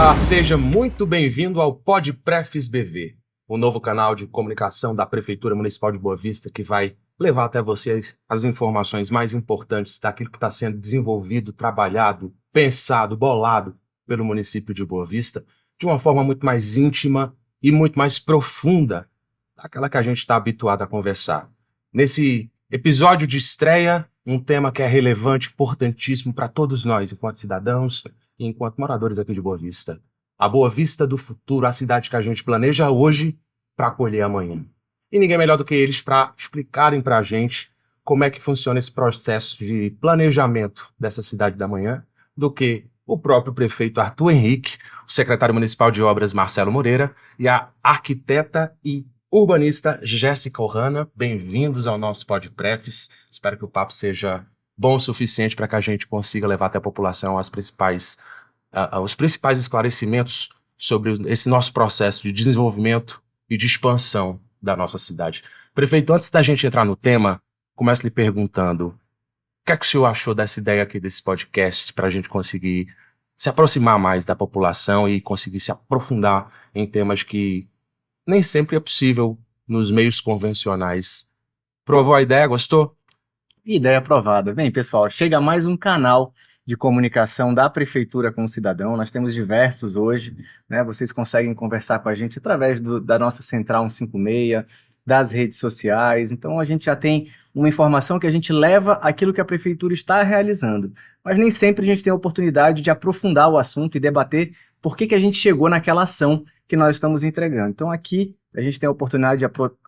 Olá, seja muito bem-vindo ao PodPrefs BV, o novo canal de comunicação da Prefeitura Municipal de Boa Vista que vai levar até vocês as informações mais importantes daquilo que está sendo desenvolvido, trabalhado, pensado, bolado pelo município de Boa Vista, de uma forma muito mais íntima e muito mais profunda daquela que a gente está habituado a conversar. Nesse episódio de estreia, um tema que é relevante, importantíssimo para todos nós, enquanto cidadãos e enquanto moradores aqui de Boa Vista. A Boa Vista do futuro, a cidade que a gente planeja hoje para acolher amanhã. E ninguém melhor do que eles para explicarem para a gente como é que funciona esse processo de planejamento dessa cidade da manhã do que o próprio prefeito Arthur Henrique, o secretário municipal de obras Marcelo Moreira e a arquiteta e urbanista Jéssica Ohana. Bem-vindos ao nosso PodPrefs. Espero que o papo seja bom o suficiente para que a gente consiga levar até a população os principais esclarecimentos sobre esse nosso processo de desenvolvimento e de expansão da nossa cidade. Prefeito, antes da gente entrar no tema, começo lhe perguntando: o que é que o senhor achou dessa ideia aqui desse podcast para a gente conseguir se aproximar mais da população e conseguir se aprofundar em temas que nem sempre é possível nos meios convencionais? Provou a ideia? Gostou? Ideia aprovada. Bem, pessoal, chega mais um canal de comunicação da Prefeitura com o cidadão. Nós temos diversos hoje, né? Vocês conseguem conversar com a gente através da nossa Central 156, das redes sociais. Então, a gente já tem uma informação que a gente leva aquilo que a Prefeitura está realizando. Mas nem sempre a gente tem a oportunidade de aprofundar o assunto e debater por que a gente chegou naquela ação que nós estamos entregando. Então, aqui a gente tem a oportunidade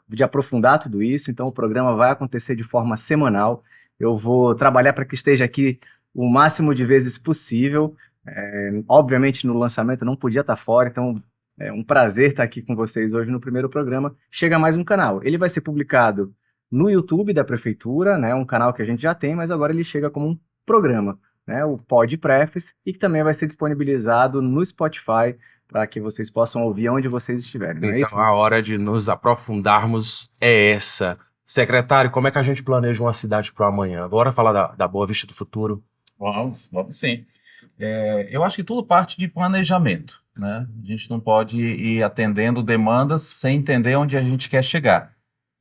de aprofundar tudo isso. Então, o programa vai acontecer de forma semanal. Eu vou trabalhar para que esteja aqui o máximo de vezes possível. Obviamente, no lançamento eu não podia estar fora, então é um prazer estar aqui com vocês hoje no primeiro programa. Chega mais um canal. Ele vai ser publicado no YouTube da Prefeitura, né, um canal que a gente já tem, mas agora ele chega como um programa, né, o PodPrefs, e que também vai ser disponibilizado no Spotify para que vocês possam ouvir onde vocês estiverem. Então, é isso? A hora de nos aprofundarmos é essa. Secretário, como é que a gente planeja uma cidade para o amanhã? Bora falar da Boa Vista do futuro? Vamos sim. Eu acho que tudo parte de planejamento, né? A gente não pode ir atendendo demandas sem entender onde a gente quer chegar.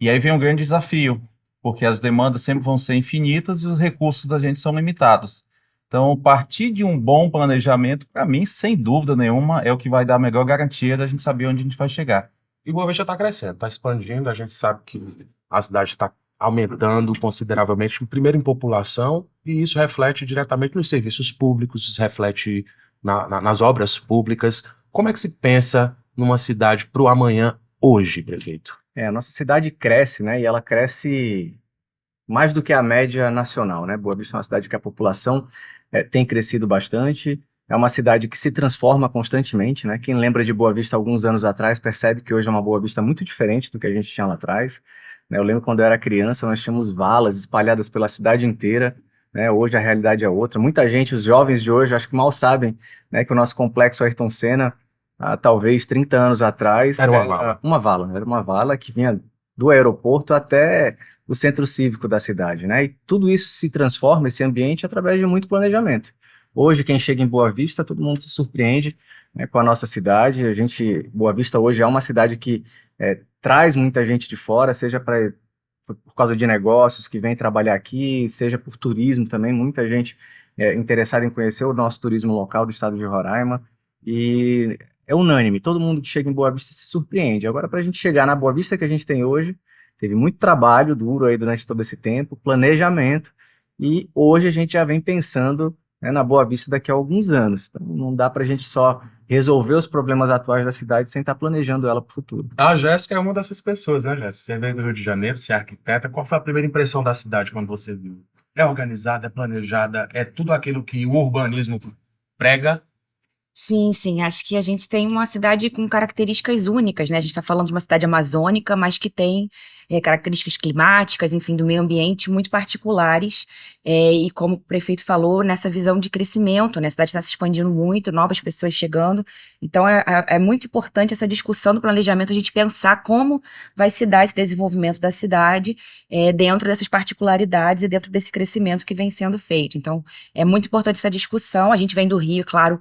E aí vem um grande desafio, porque as demandas sempre vão ser infinitas e os recursos da gente são limitados. Então, partir de um bom planejamento, para mim, sem dúvida nenhuma, é o que vai dar a melhor garantia da gente saber onde a gente vai chegar. E Boa Vista está crescendo, está expandindo, a gente sabe que a cidade está aumentando consideravelmente, primeiro em população, e isso reflete diretamente nos serviços públicos, isso reflete nas obras públicas. Como é que se pensa numa cidade para o amanhã hoje, prefeito? A nossa cidade cresce, né, e ela cresce mais do que a média nacional, né? Boa Vista é uma cidade que a população tem crescido bastante, é uma cidade que se transforma constantemente, né? Quem lembra de Boa Vista alguns anos atrás percebe que hoje é uma Boa Vista muito diferente do que a gente tinha lá atrás, né? Eu lembro quando eu era criança, nós tínhamos valas espalhadas pela cidade inteira, né? Hoje a realidade é outra. Muita gente, os jovens de hoje, acho que mal sabem, né, que o nosso complexo Ayrton Senna, talvez 30 anos atrás, Era uma vala que vinha do aeroporto até o centro cívico da cidade, né? E tudo isso se transforma, esse ambiente, através de muito planejamento. Hoje, quem chega em Boa Vista, todo mundo se surpreende, né, com a nossa cidade. Boa Vista hoje é uma cidade que traz muita gente de fora, seja por causa de negócios que vem trabalhar aqui, seja por turismo também, muita gente interessada em conhecer o nosso turismo local do estado de Roraima, e é unânime, todo mundo que chega em Boa Vista se surpreende. Agora, para a gente chegar na Boa Vista que a gente tem hoje, teve muito trabalho duro aí durante todo esse tempo, planejamento, e hoje a gente já vem pensando, né, na Boa Vista daqui a alguns anos. Então não dá para a gente só resolver os problemas atuais da cidade sem estar planejando ela para o futuro. A Jéssica é uma dessas pessoas, né, Jéssica? Você veio do Rio de Janeiro, você é arquiteta. Qual foi a primeira impressão da cidade quando você viu? É organizada, é planejada, é tudo aquilo que o urbanismo prega? Sim, acho que a gente tem uma cidade com características únicas, né? A gente está falando de uma cidade amazônica, mas que tem características climáticas, enfim, do meio ambiente muito particulares, e como o prefeito falou, nessa visão de crescimento, né? A cidade está se expandindo muito, novas pessoas chegando, então é muito importante essa discussão do planejamento, a gente pensar como vai se dar esse desenvolvimento da cidade dentro dessas particularidades e dentro desse crescimento que vem sendo feito. Então, é muito importante essa discussão, a gente vem do Rio, claro,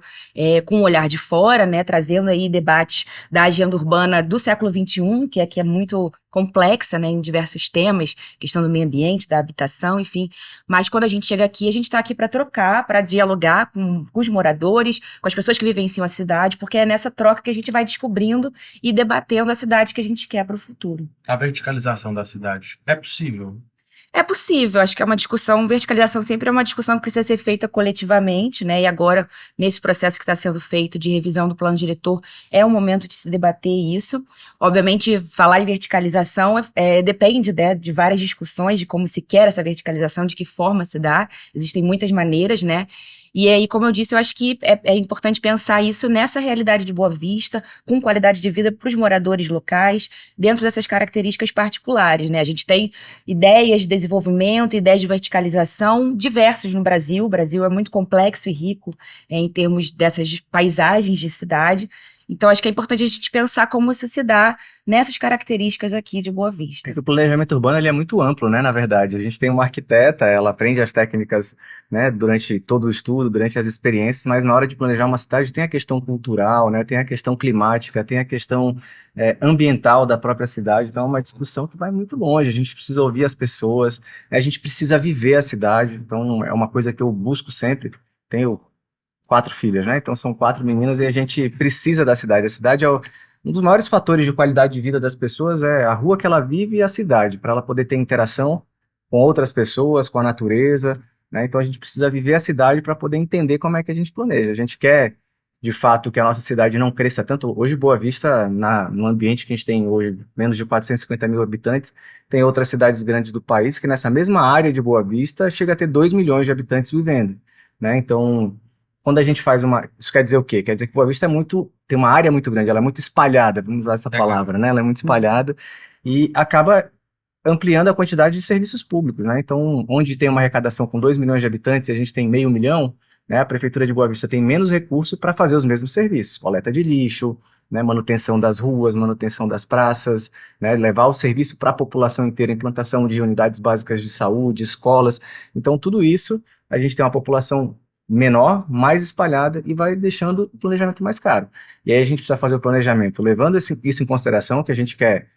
com um olhar de fora, né, trazendo aí debate da agenda urbana do século XXI, que aqui é muito complexa, né, em diversos temas, questão do meio ambiente, da habitação, enfim, mas quando a gente chega aqui, a gente está aqui para trocar, para dialogar com os moradores, com as pessoas que vivenciam a cidade, porque é nessa troca que a gente vai descobrindo e debatendo a cidade que a gente quer para o futuro. A verticalização da cidade é possível? É possível, acho que é uma discussão, verticalização sempre é uma discussão que precisa ser feita coletivamente, né, e agora, nesse processo que está sendo feito de revisão do plano diretor, é o momento de se debater isso. Obviamente, falar em verticalização depende, né, de várias discussões de como se quer essa verticalização, de que forma se dá, existem muitas maneiras, né, e aí, como eu disse, eu acho que é importante pensar isso nessa realidade de Boa Vista, com qualidade de vida para os moradores locais, dentro dessas características particulares, né? A gente tem ideias de desenvolvimento, ideias de verticalização diversas no Brasil. O Brasil é muito complexo e rico em termos dessas paisagens de cidade. Então, acho que é importante a gente pensar como isso se dá nessas características aqui de Boa Vista. O planejamento urbano ele é muito amplo, né, na verdade. A gente tem uma arquiteta, ela aprende as técnicas, né, durante todo o estudo, durante as experiências, mas na hora de planejar uma cidade tem a questão cultural, né, tem a questão climática, tem a questão ambiental da própria cidade. Então é uma discussão que vai muito longe. A gente precisa ouvir as pessoas, a gente precisa viver a cidade. Então é uma coisa que eu busco sempre. Tenho 4 filhas, né? Então são 4 meninas e a gente precisa da cidade. A cidade é um dos maiores fatores de qualidade de vida das pessoas, é a rua que ela vive e a cidade, para ela poder ter interação com outras pessoas, com a natureza, né? Então a gente precisa viver a cidade para poder entender como é que a gente planeja. A gente quer, de fato, que a nossa cidade não cresça tanto. Hoje, Boa Vista, no ambiente que a gente tem hoje, menos de 450 mil habitantes, tem outras cidades grandes do país que nessa mesma área de Boa Vista chega a ter 2 milhões de habitantes vivendo, né? Então, quando a gente faz isso quer dizer o quê? Quer dizer que Boa Vista tem uma área muito grande, ela é muito espalhada, vamos usar essa palavra, né? Ela é muito espalhada e acaba ampliando a quantidade de serviços públicos, né? Então, onde tem uma arrecadação com 2 milhões de habitantes e a gente tem 500 mil, né? A Prefeitura de Boa Vista tem menos recurso para fazer os mesmos serviços, coleta de lixo, né? Manutenção das ruas, manutenção das praças, né? Levar o serviço para a população inteira, implantação de unidades básicas de saúde, escolas. Então, tudo isso, a gente tem uma população menor, mais espalhada e vai deixando o planejamento mais caro. E aí a gente precisa fazer o planejamento levando isso em consideração, que a gente quer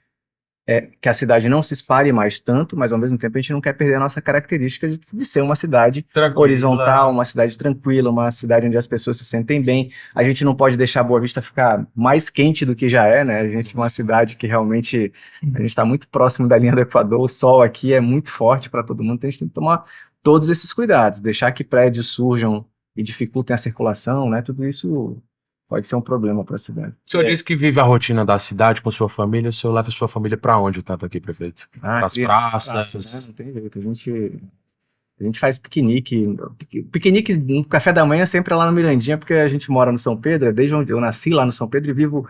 que a cidade não se espalhe mais tanto, mas ao mesmo tempo a gente não quer perder a nossa característica de ser uma cidade Tranquila. Horizontal, uma cidade tranquila, uma cidade onde as pessoas se sentem bem. A gente não pode deixar Boa Vista ficar mais quente do que já é, né? A gente é uma cidade que realmente a gente está muito próximo da linha do Equador, o sol aqui é muito forte para todo mundo, então a gente tem que tomar todos esses cuidados, deixar que prédios surjam e dificultem a circulação, né? Tudo isso pode ser um problema para a cidade. O senhor disse que vive a rotina da cidade com sua família, o senhor leva sua família para onde, tanto aqui, prefeito? Para as praças? Né? Não tem jeito, a gente faz piquenique, no café da manhã sempre é lá no Mirandinha, porque a gente mora no São Pedro, desde onde eu nasci lá no São Pedro e vivo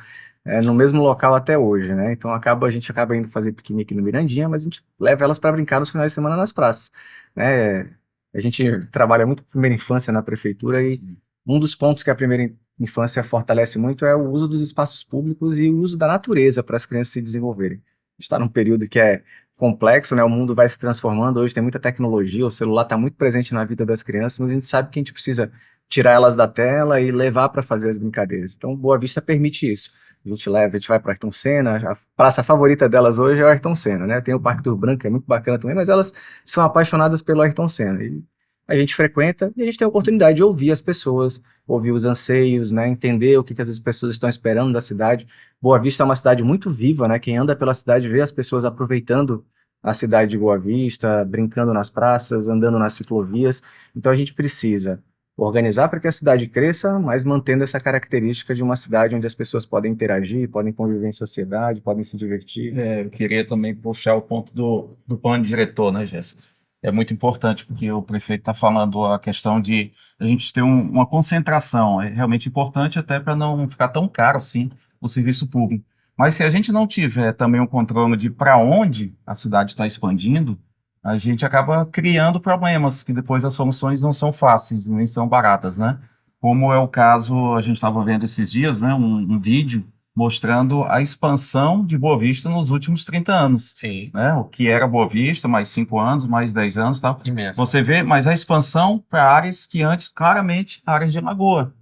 no mesmo local até hoje, né? Então a gente acaba indo fazer piquenique no Mirandinha, mas a gente leva elas para brincar nos finais de semana nas praças, né? A gente trabalha muito com a primeira infância na prefeitura e um dos pontos que a primeira infância fortalece muito é o uso dos espaços públicos e o uso da natureza para as crianças se desenvolverem. A gente está num período que é complexo, né? O mundo vai se transformando, hoje tem muita tecnologia, o celular está muito presente na vida das crianças, mas a gente sabe que a gente precisa tirar elas da tela e levar para fazer as brincadeiras. Então, Boa Vista permite isso. A gente vai para o Ayrton Senna, a praça favorita delas hoje é o Ayrton Senna, né? Tem o Parque do Rio Branco, que é muito bacana também, mas elas são apaixonadas pelo Ayrton Senna. E a gente frequenta e a gente tem a oportunidade de ouvir as pessoas, ouvir os anseios, né? Entender o que as pessoas estão esperando da cidade. Boa Vista é uma cidade muito viva, né? Quem anda pela cidade vê as pessoas aproveitando a cidade de Boa Vista, brincando nas praças, andando nas ciclovias. Então a gente precisa organizar para que a cidade cresça, mas mantendo essa característica de uma cidade onde as pessoas podem interagir, podem conviver em sociedade, podem se divertir. Eu queria também puxar o ponto do plano diretor, né, Jéssica? É muito importante, porque o prefeito está falando a questão de a gente ter uma concentração. É realmente importante até para não ficar tão caro assim o serviço público. Mas se a gente não tiver também um controle de para onde a cidade está expandindo, a gente acaba criando problemas que depois as soluções não são fáceis, nem são baratas, né? Como é o caso, a gente estava vendo esses dias, né, um vídeo mostrando a expansão de Boa Vista nos últimos 30 anos, Sim, né? O que era Boa Vista, mais 5 anos, mais 10 anos e tal. imenso. Você vê, mas a expansão para áreas que antes, claramente, áreas de lagoa.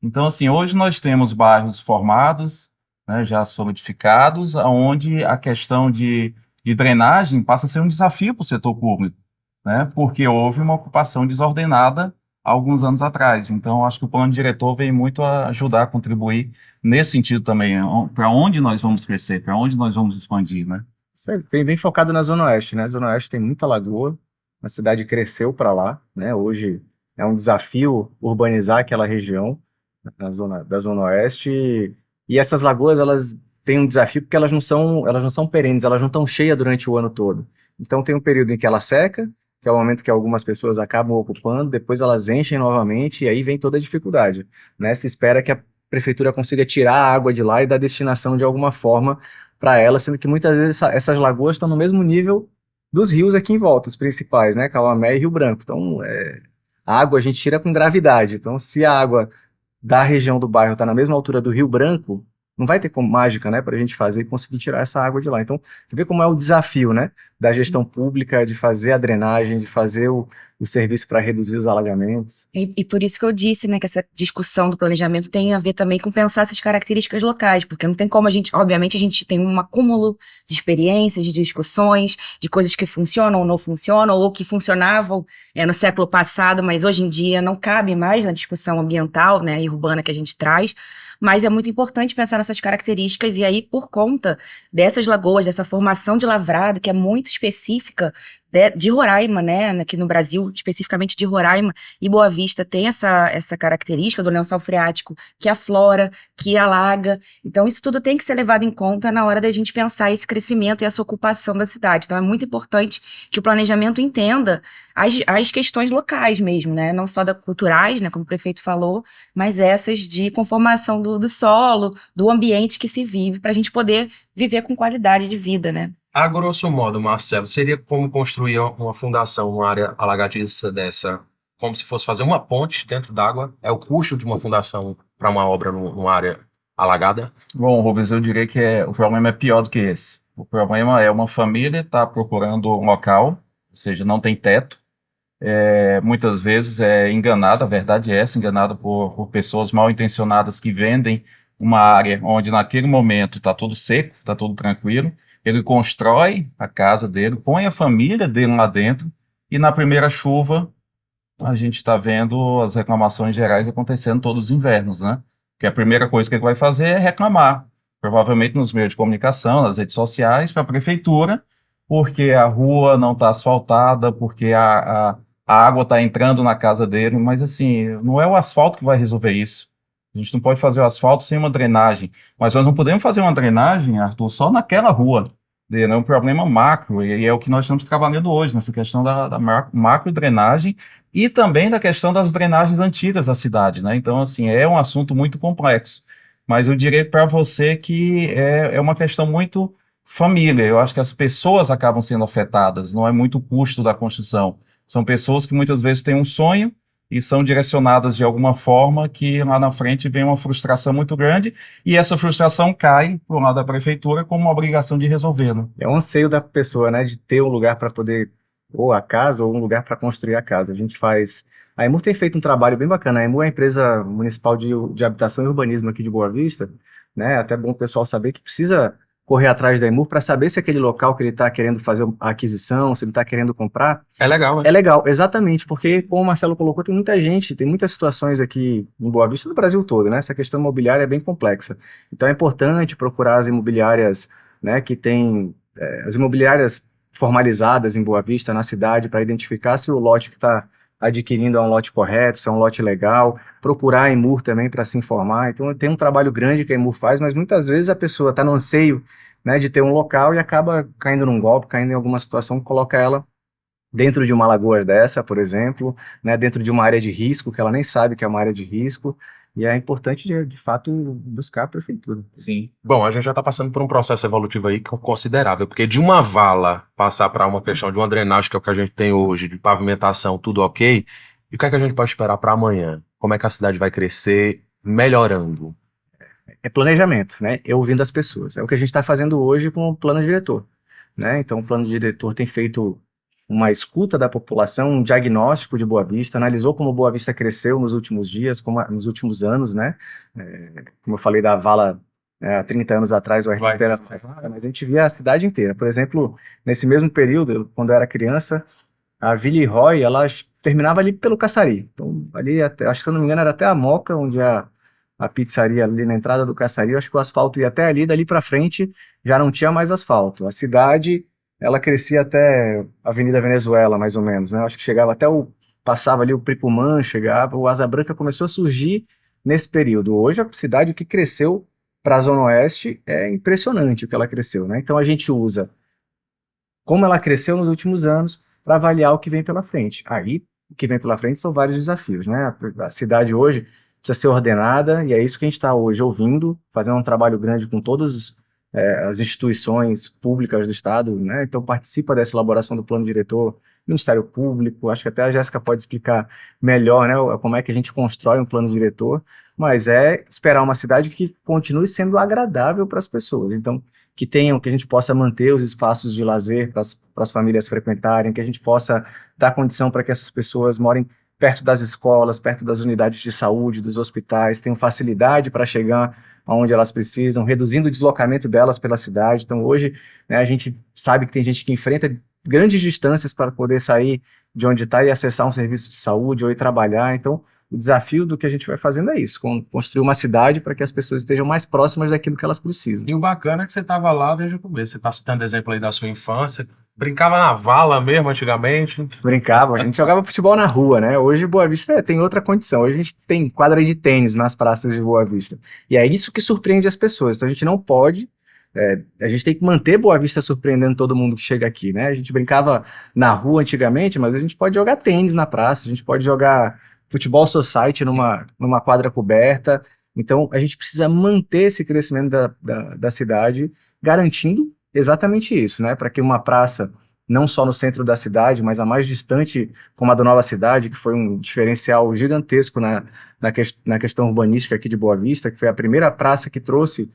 Então, assim, hoje nós temos bairros formados, né, já solidificados, onde a questão de drenagem passa a ser um desafio para o setor público, né, porque houve uma ocupação desordenada há alguns anos atrás. Então, acho que o plano diretor vem muito a ajudar a contribuir nesse sentido também, para onde nós vamos crescer, para onde nós vamos expandir, né? Isso aí, bem focado na Zona Oeste, né? A Zona Oeste tem muita lagoa, a cidade cresceu para lá, né? Hoje é um desafio urbanizar aquela região da Zona Oeste, e essas lagoas, elas têm um desafio porque elas não são perenes, elas não estão cheias durante o ano todo. Então tem um período em que ela seca, que é o momento que algumas pessoas acabam ocupando, depois elas enchem novamente, e aí vem toda a dificuldade, né? Se espera que a prefeitura consiga tirar a água de lá e dar destinação de alguma forma para ela, sendo que muitas vezes essas lagoas estão no mesmo nível dos rios aqui em volta, os principais, né? Cauamé e Rio Branco. Então, a água a gente tira com gravidade. Então, se a água da região do bairro está na mesma altura do Rio Branco, não vai ter como mágica, né, para a gente fazer e conseguir tirar essa água de lá. Então, você vê como é o desafio, né, da gestão pública, de fazer a drenagem, de fazer o serviço para reduzir os alagamentos. E por isso que eu disse, né, que essa discussão do planejamento tem a ver também com pensar essas características locais, porque não tem como obviamente a gente tem um acúmulo de experiências, de discussões, de coisas que funcionam ou não funcionam, ou que funcionavam no século passado, mas hoje em dia não cabe mais na discussão ambiental, né, e urbana que a gente traz. Mas é muito importante pensar nessas características, e aí, por conta dessas lagoas, dessa formação de lavrado, que é muito específica de Roraima, né? Aqui no Brasil, especificamente de Roraima, e Boa Vista tem essa característica do lençol freático que aflora, que alaga. Então, isso tudo tem que ser levado em conta na hora da gente pensar esse crescimento e essa ocupação da cidade. Então, é muito importante que o planejamento entenda as questões locais mesmo, né? Não só culturais, né? Como o prefeito falou, mas essas de conformação do solo, do ambiente que se vive, para a gente poder viver com qualidade de vida, né? A grosso modo, Marcelo, seria como construir uma fundação numa área alagadiça dessa, como se fosse fazer uma ponte dentro d'água? É o custo de uma fundação para uma obra numa área alagada? Bom, Rubens, eu diria que o problema é pior do que esse. O problema é uma família estar procurando um local, ou seja, não tem teto, muitas vezes é enganada, a verdade é essa, enganada por pessoas mal intencionadas que vendem uma área onde naquele momento está tudo seco, está tudo tranquilo. Ele constrói a casa dele, põe a família dele lá dentro, e na primeira chuva a gente está vendo as reclamações gerais acontecendo todos os invernos, né? Porque a primeira coisa que ele vai fazer é reclamar, provavelmente nos meios de comunicação, nas redes sociais, para a prefeitura, porque a rua não está asfaltada, porque a água está entrando na casa dele, mas assim, não é o asfalto que vai resolver isso. A gente não pode fazer o asfalto sem uma drenagem, mas nós não podemos fazer uma drenagem, Arthur, só naquela rua. É um problema macro, e é o que nós estamos trabalhando hoje, nessa questão da macro drenagem e também da questão das drenagens antigas da cidade, né? Então, assim, é um assunto muito complexo, mas eu diria para você que é uma questão muito família. Eu acho que as pessoas acabam sendo afetadas, não é muito o custo da construção. São pessoas que muitas vezes têm um sonho e são direcionadas de alguma forma que lá na frente vem uma frustração muito grande, e essa frustração cai para o lado da prefeitura como uma obrigação de resolver, né? É um anseio da pessoa, né, de ter um lugar para poder, ou a casa, ou um lugar para construir a casa. A EMUR tem feito um trabalho bem bacana. A EMUR é a empresa municipal de habitação e urbanismo aqui de Boa Vista, né, até bom o pessoal saber que precisa correr atrás da EMUR para saber se aquele local que ele está querendo fazer a aquisição, se ele está querendo comprar, É legal, né? é legal, exatamente, porque, como o Marcelo colocou, tem muita gente, tem muitas situações aqui em Boa Vista, no Brasil todo, né? Essa questão imobiliária é bem complexa. Então é importante procurar as imobiliárias, né, que tem as imobiliárias formalizadas em Boa Vista, na cidade, para identificar se o lote que está adquirindo é um lote correto, se é um lote legal, procurar a EMUR também para se informar. Então tem um trabalho grande que a EMUR faz, mas muitas vezes a pessoa está no anseio, né, de ter um local e acaba caindo num golpe, caindo em alguma situação que coloca ela dentro de uma lagoa dessa, por exemplo, né, dentro de uma área de risco, que ela nem sabe que é uma área de risco, e é importante, de fato, buscar a prefeitura. Sim. Bom, a gente já está passando por um processo evolutivo aí considerável, porque de uma vala passar para uma questão de uma drenagem, que é o que a gente tem hoje, de pavimentação, tudo ok, e o que é que a gente pode esperar para amanhã? Como é que a cidade vai crescer melhorando? É planejamento, né? É ouvindo as pessoas. É o que a gente está fazendo hoje com o plano diretor, né? Então, o plano diretor tem feito uma escuta da população, um diagnóstico de Boa Vista, analisou como Boa Vista cresceu nos últimos dias, nos últimos anos, né? Como eu falei da vala há 30 anos atrás, o RTP era mais vaga, mas a gente via a cidade inteira. Por exemplo, nesse mesmo período, quando eu era criança, a Villeroy, ela terminava ali pelo Caçari. Então, ali, acho que se eu não me engano, era até a Moca, onde a pizzaria ali na entrada do Caçari, eu acho que o asfalto ia até ali, dali para frente já não tinha mais asfalto. A cidade, ela crescia até a Avenida Venezuela, mais ou menos, né? Eu acho que chegava até passava ali o Pricumã, chegava, o Asa Branca começou a surgir nesse período. Hoje a cidade, o que cresceu para a Zona Oeste é impressionante o que ela cresceu, né? Então a gente usa como ela cresceu nos últimos anos para avaliar o que vem pela frente. Aí, o que vem pela frente são vários desafios, né? A cidade hoje precisa ser ordenada, e é isso que a gente está hoje ouvindo, fazendo um trabalho grande com todas as instituições públicas do Estado, né? Então participa dessa elaboração do plano diretor, Ministério Público, acho que até a Jéssica pode explicar melhor, né, como é que a gente constrói um plano diretor, mas é esperar uma cidade que continue sendo agradável para as pessoas, então que a gente possa manter os espaços de lazer para as famílias frequentarem, que a gente possa dar condição para que essas pessoas morem perto das escolas, perto das unidades de saúde, dos hospitais, tenham facilidade para chegar aonde elas precisam, reduzindo o deslocamento delas pela cidade. Então hoje, né, a gente sabe que tem gente que enfrenta grandes distâncias para poder sair de onde está e acessar um serviço de saúde ou ir trabalhar. Então o desafio do que a gente vai fazendo é isso, construir uma cidade para que as pessoas estejam mais próximas daquilo que elas precisam. E o bacana é que você estava lá desde o começo, você está citando exemplo aí da sua infância, brincava na vala mesmo antigamente. Brincava, a gente jogava futebol na rua, né? Hoje Boa Vista tem outra condição. Hoje a gente tem quadra de tênis nas praças de Boa Vista. E é isso que surpreende as pessoas. Então a gente não pode. A gente tem que manter Boa Vista surpreendendo todo mundo que chega aqui, né? A gente brincava na rua antigamente, mas a gente pode jogar tênis na praça, a gente pode jogar futebol society numa quadra coberta. Então a gente precisa manter esse crescimento da cidade, garantindo exatamente isso, né? Para que uma praça, não só no centro da cidade, mas a mais distante, como a da Nova Cidade, que foi um diferencial gigantesco na questão urbanística aqui de Boa Vista, que foi a primeira praça que trouxe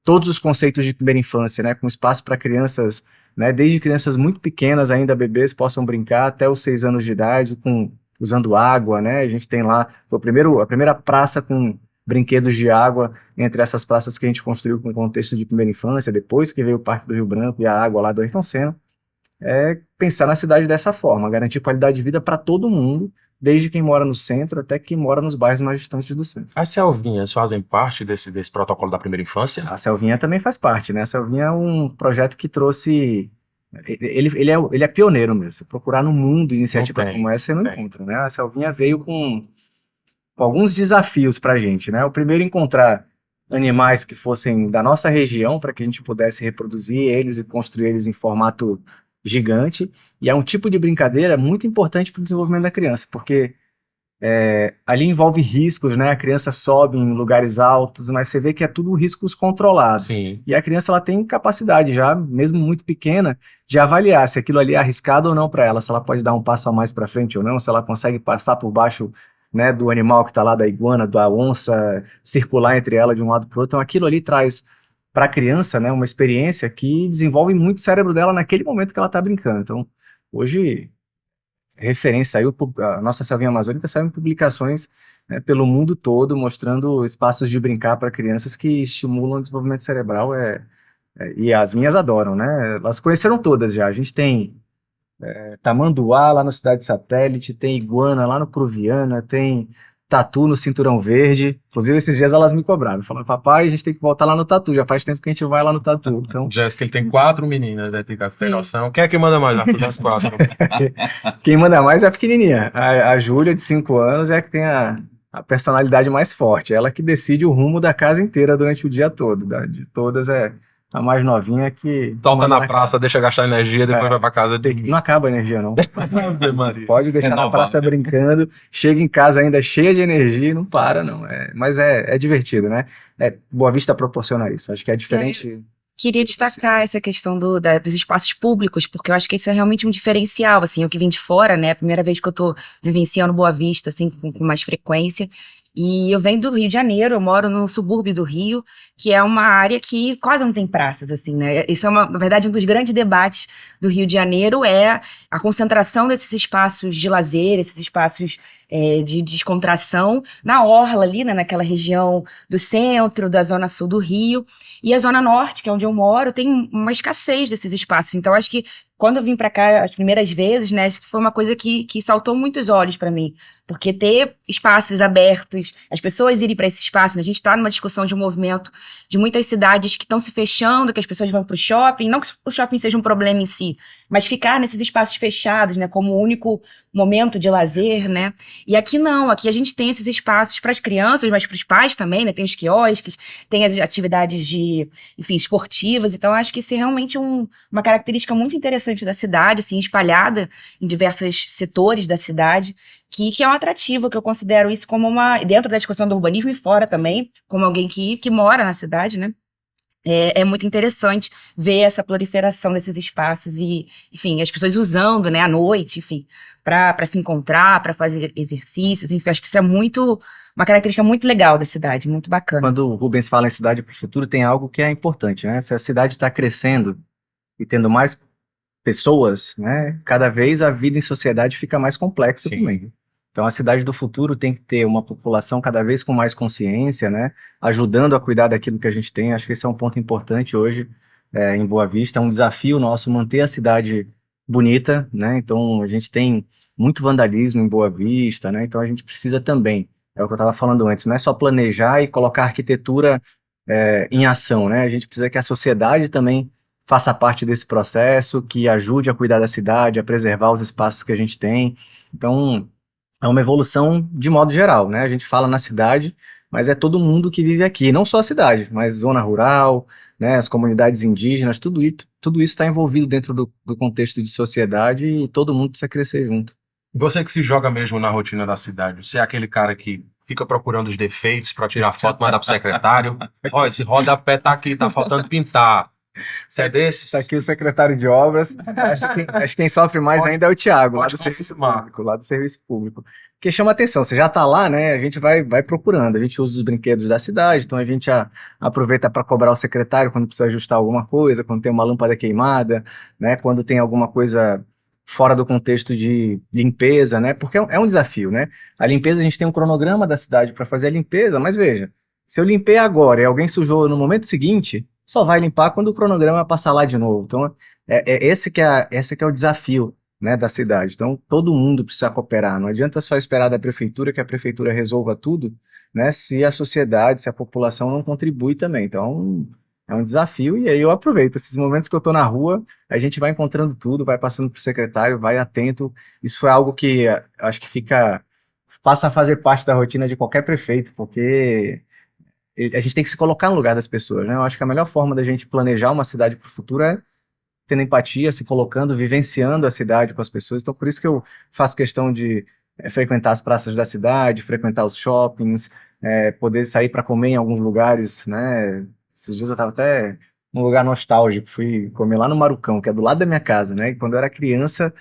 todos os conceitos de primeira infância, né? Com espaço para crianças, né? Desde crianças muito pequenas, ainda bebês, possam brincar, até os 6 anos de idade, usando água, né? A gente tem lá, foi a primeira praça com brinquedos de água entre essas praças que a gente construiu com contexto de primeira infância, depois que veio o Parque do Rio Branco e a água lá do Ayrton Senna, pensar na cidade dessa forma, garantir qualidade de vida para todo mundo, desde quem mora no centro até quem mora nos bairros mais distantes do centro. As Selvinhas fazem parte desse protocolo da primeira infância? A Selvinha também faz parte, né? A Selvinha é um projeto que trouxe... Ele é pioneiro mesmo. Se procurar no mundo iniciativas como essa, você não encontra, né? A Selvinha veio com alguns desafios para a gente, né? O primeiro, encontrar animais que fossem da nossa região, para que a gente pudesse reproduzir eles e construir eles em formato gigante. E é um tipo de brincadeira muito importante para o desenvolvimento da criança, porque ali envolve riscos, né? A criança sobe em lugares altos, mas você vê que é tudo riscos controlados. Sim. E a criança, ela tem capacidade já, mesmo muito pequena, de avaliar se aquilo ali é arriscado ou não para ela, se ela pode dar um passo a mais para frente ou não, se ela consegue passar por baixo, né, do animal que está lá, da iguana, da onça, circular entre ela de um lado para o outro. Então aquilo ali traz para a criança, né, uma experiência que desenvolve muito o cérebro dela naquele momento que ela está brincando. Então, hoje, referência, a nossa Selvinha Amazônica saiu em publicações, né, pelo mundo todo, mostrando espaços de brincar para crianças que estimulam o desenvolvimento cerebral, e as minhas adoram, né? Elas conheceram todas já. A gente tem tamanduá lá no Cidade Satélite, tem iguana lá no Cruviana, tem tatu no Cinturão Verde. Inclusive, esses dias elas me cobraram, falando: papai, a gente tem que voltar lá no tatu, já faz tempo que a gente vai lá no tatu. Então, Jéssica, ele tem 4 meninas, né? Tem noção. Quem é que manda mais das 4? Quem manda mais é a pequenininha. A Júlia, de 5 anos, é a que tem a personalidade mais forte. Ela que decide o rumo da casa inteira durante o dia todo. De todas, é A mais novinha que... Solta manda na praça, deixa gastar energia, depois É. vai pra casa de... Não acaba a energia, não. Ave Maria. Pode deixar na Renovar. praça brincando, chega em casa ainda cheia de energia e não para, não. Mas é divertido, né? Boa Vista proporciona isso. Acho que é diferente. Queria destacar essa questão dos espaços públicos, porque eu acho que isso é realmente um diferencial, assim, eu que vim de fora, né, a primeira vez que eu tô vivenciando Boa Vista, assim, com mais frequência, e eu venho do Rio de Janeiro, eu moro no subúrbio do Rio, que é uma área que quase não tem praças, assim, né, isso é, na verdade, um dos grandes debates do Rio de Janeiro é a concentração desses espaços de lazer, esses espaços de descontração na orla ali, né, naquela região do centro, da zona sul do Rio, e a Zona Norte, que é onde eu moro, tem uma escassez desses espaços. Então, acho que quando eu vim pra cá as primeiras vezes, né, acho que foi uma coisa que saltou muitos olhos pra mim. Porque ter espaços abertos, as pessoas irem pra esse espaço, né, a gente tá numa discussão de um movimento de muitas cidades que estão se fechando, que as pessoas vão pro shopping, não que o shopping seja um problema em si, mas ficar nesses espaços fechados, né, como o único momento de lazer, né. E aqui não, aqui a gente tem esses espaços para as crianças, mas para os pais também, né, tem os quiosques, tem as atividades enfim, esportivas, então acho que isso é realmente uma característica muito interessante da cidade, assim, espalhada em diversos setores da cidade, que é um atrativo, que eu considero isso como dentro da discussão do urbanismo e fora também, como alguém que mora na cidade, né? É muito interessante ver essa proliferação desses espaços e, enfim, as pessoas usando, né, à noite, enfim, para se encontrar, para fazer exercícios, enfim, acho que isso é uma característica muito legal da cidade, muito bacana. Quando o Rubens fala em cidade para o futuro, tem algo que é importante, né? Se a cidade está crescendo e tendo mais pessoas, né, cada vez a vida em sociedade fica mais complexa também. Então, a cidade do futuro tem que ter uma população cada vez com mais consciência, né, ajudando a cuidar daquilo que a gente tem. Acho que esse é um ponto importante hoje em Boa Vista. É um desafio nosso manter a cidade bonita, né? Então, a gente tem muito vandalismo em Boa Vista, né? Então, a gente precisa também, é o que eu estava falando antes, não é só planejar e colocar arquitetura em ação, né? A gente precisa que a sociedade também faça parte desse processo, que ajude a cuidar da cidade, a preservar os espaços que a gente tem. Então, é uma evolução de modo geral, né? A gente fala na cidade, mas é todo mundo que vive aqui, não só a cidade, mas zona rural, né, as comunidades indígenas, tudo isso está envolvido dentro do contexto de sociedade e todo mundo precisa crescer junto. Você que se joga mesmo na rotina da cidade, você é aquele cara que fica procurando os defeitos para tirar foto, mandar pro secretário. Ó, esse rodapé tá aqui, tá faltando pintar. Você é desses? Está aqui o secretário de obras. Acho que quem sofre mais ainda é o Thiago, lá do serviço público. Porque chama atenção, você já está lá, né? A gente vai procurando, a gente usa os brinquedos da cidade, então a gente aproveita para cobrar o secretário quando precisa ajustar alguma coisa, quando tem uma lâmpada queimada, né? Quando tem alguma coisa fora do contexto de limpeza, né? Porque é um desafio, né? A limpeza, a gente tem um cronograma da cidade para fazer a limpeza, mas veja, se eu limpei agora e alguém sujou no momento seguinte, só vai limpar quando o cronograma passar lá de novo. Então, esse que é o desafio, né, da cidade. Então, todo mundo precisa cooperar. Não adianta só esperar da prefeitura que a prefeitura resolva tudo, né, se a sociedade, se a população não contribui também. Então, é um desafio e aí eu aproveito. Esses momentos que eu estou na rua, a gente vai encontrando tudo, vai passando para o secretário, vai atento. Isso é algo que acho que passa a fazer parte da rotina de qualquer prefeito, porque a gente tem que se colocar no lugar das pessoas, né? Eu acho que a melhor forma da gente planejar uma cidade para o futuro é tendo empatia, se colocando, vivenciando a cidade com as pessoas. Então, por isso que eu faço questão de frequentar as praças da cidade, frequentar os shoppings, poder sair para comer em alguns lugares, né? Esses dias eu estava até num lugar nostálgico, fui comer lá no Marucão, que é do lado da minha casa, né? E quando eu era criança,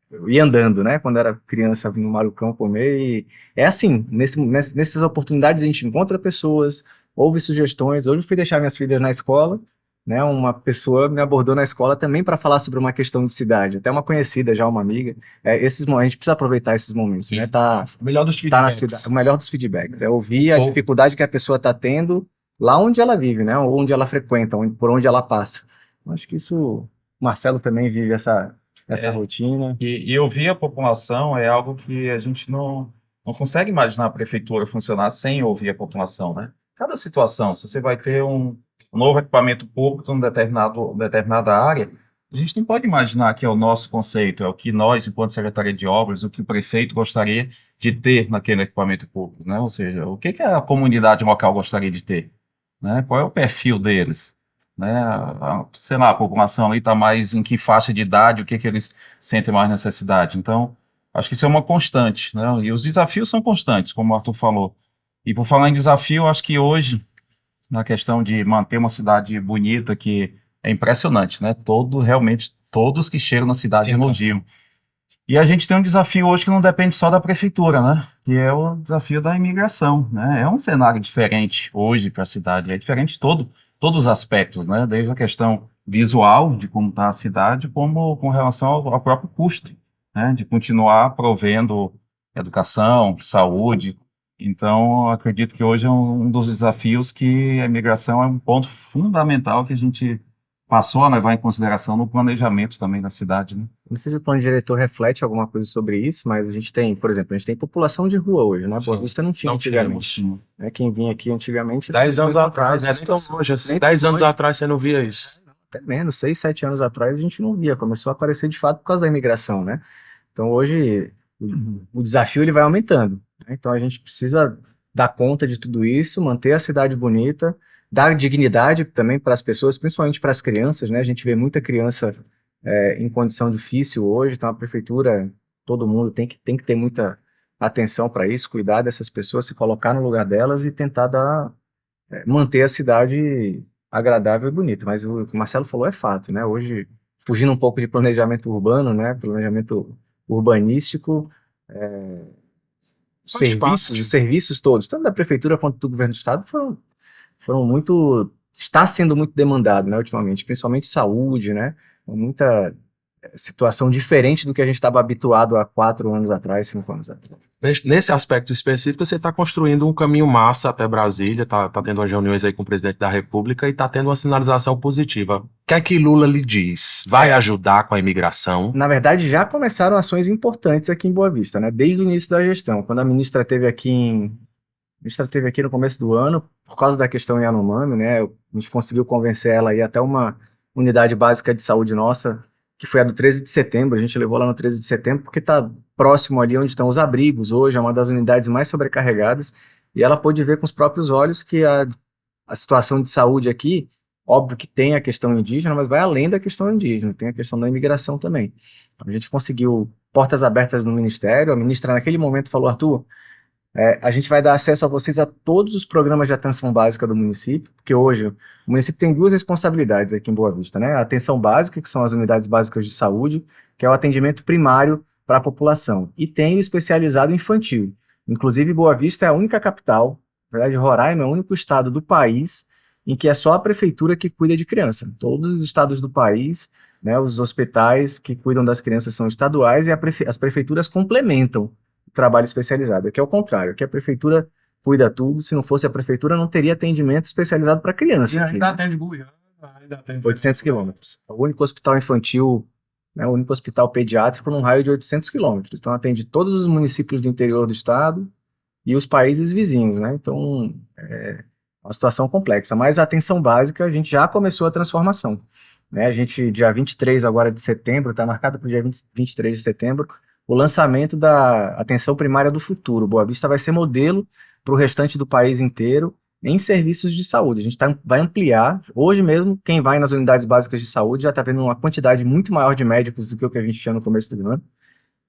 eu ia andando, né? Quando eu era criança, vim no Marucão comer e é assim, nessas oportunidades a gente encontra pessoas, ouve sugestões. Hoje eu fui deixar minhas filhas na escola, né? Uma pessoa me abordou na escola também para falar sobre uma questão de cidade, até uma conhecida já, uma amiga. A gente precisa aproveitar esses momentos, né? O melhor dos Tá na feedbacks. cidade, o melhor dos feedbacks, é ouvir a dificuldade que a pessoa está tendo lá onde ela vive, né? Ou onde ela frequenta, por onde ela passa. Eu acho que isso, o Marcelo também vive essa rotina. E ouvir a população é algo que a gente não consegue imaginar a prefeitura funcionar sem ouvir a população, né? Cada situação, se você vai ter um novo equipamento público em determinada área, a gente não pode imaginar que é o nosso conceito, é o que nós, enquanto Secretaria de Obras, o que o prefeito gostaria de ter naquele equipamento público, né? Ou seja, o que a comunidade local gostaria de ter, né? Qual é o perfil deles? né? Sei lá, a população ali está mais em que faixa de idade, o que que eles sentem mais necessidade. Então, acho que isso é uma constante, né? E os desafios são constantes, como o Arthur falou. E por falar em desafio, eu acho que hoje, na questão de manter uma cidade bonita, que é impressionante, né? Realmente, todos que chegam na cidade Sim. elogiam. E a gente tem um desafio hoje que não depende só da prefeitura, né? Que é o desafio da imigração, né? É um cenário diferente hoje para a cidade, é diferente de todos os aspectos, né? Desde a questão visual de como está a cidade, como com relação ao próprio custo, né? De continuar provendo educação, saúde. Então, eu acredito que hoje é um dos desafios que a imigração é um ponto fundamental que a gente passou a levar em consideração no planejamento também da cidade, né? Não sei se o plano diretor reflete alguma coisa sobre isso, mas a gente tem, por exemplo, a gente tem população de rua hoje, né? Boa Sim. Vista não tinha Não antigamente. tínhamos. Né? Quem vinha aqui antigamente... 10 anos atrás, né? né? Nem tão longe assim. Nem 10 tão anos longe. atrás você não via isso. Até menos, 6, 7 anos atrás a gente não via, começou a aparecer de fato por causa da imigração, né? Então hoje o desafio ele vai aumentando, né? Então a gente precisa dar conta de tudo isso, manter a cidade bonita, dar dignidade também para as pessoas, principalmente para as crianças, né? A gente vê muita criança em condição difícil hoje, então a prefeitura, todo mundo tem que ter muita atenção para isso, cuidar dessas pessoas, se colocar no lugar delas e tentar manter a cidade agradável e bonita. Mas o que o Marcelo falou é fato, né? Hoje, fugindo um pouco de planejamento urbano, né? Planejamento urbanístico, os serviços todos, tanto da prefeitura quanto do governo do estado, foram muito, está sendo muito demandado, né, ultimamente, principalmente saúde, né? Muita situação diferente do que a gente estava habituado há 4 anos atrás, 5 anos atrás. Nesse aspecto específico, você está construindo um caminho massa até Brasília, tá tendo umas reuniões aí com o presidente da República e está tendo uma sinalização positiva. O que é que Lula lhe diz? Vai ajudar com a imigração? Na verdade, já começaram ações importantes aqui em Boa Vista, né? Desde o início da gestão, quando a ministra esteve aqui no começo do ano, por causa da questão Yanomami, né? A gente conseguiu convencer ela a ir até uma unidade básica de saúde nossa, que foi a do 13 de setembro, a gente levou lá no 13 de setembro, porque está próximo ali onde estão os abrigos, hoje é uma das unidades mais sobrecarregadas, e ela pôde ver com os próprios olhos que a situação de saúde aqui, óbvio que tem a questão indígena, mas vai além da questão indígena, tem a questão da imigração também. Então, a gente conseguiu portas abertas no Ministério, a ministra naquele momento falou, Arthur, a gente vai dar acesso a vocês a todos os programas de atenção básica do município, porque hoje o município tem 2 responsabilidades aqui em Boa Vista, né? A atenção básica, que são as unidades básicas de saúde, que é o atendimento primário para a população, e tem o especializado infantil. Inclusive, Boa Vista é a única capital, na verdade, Roraima é o único estado do país em que é só a prefeitura que cuida de criança. Todos os estados do país, né, os hospitais que cuidam das crianças são estaduais e as prefeituras complementam trabalho especializado. Aqui é o contrário, aqui a prefeitura cuida tudo, se não fosse a prefeitura não teria atendimento especializado para criança. E aqui, ainda né? atende Goiânia, ainda atende 800 quilômetros. É o único hospital infantil, né, o único hospital pediátrico num raio de 800 quilômetros. Então atende todos os municípios do interior do estado e os países vizinhos, né? Então é uma situação complexa, mas a atenção básica a gente já começou a transformação, né? A gente, dia 23 agora de setembro, está marcado para o dia 23 de setembro, o lançamento da atenção primária do futuro. Boa Vista vai ser modelo para o restante do país inteiro em serviços de saúde. A gente vai ampliar. Hoje mesmo, quem vai nas unidades básicas de saúde já está vendo uma quantidade muito maior de médicos do que o que a gente tinha no começo do ano.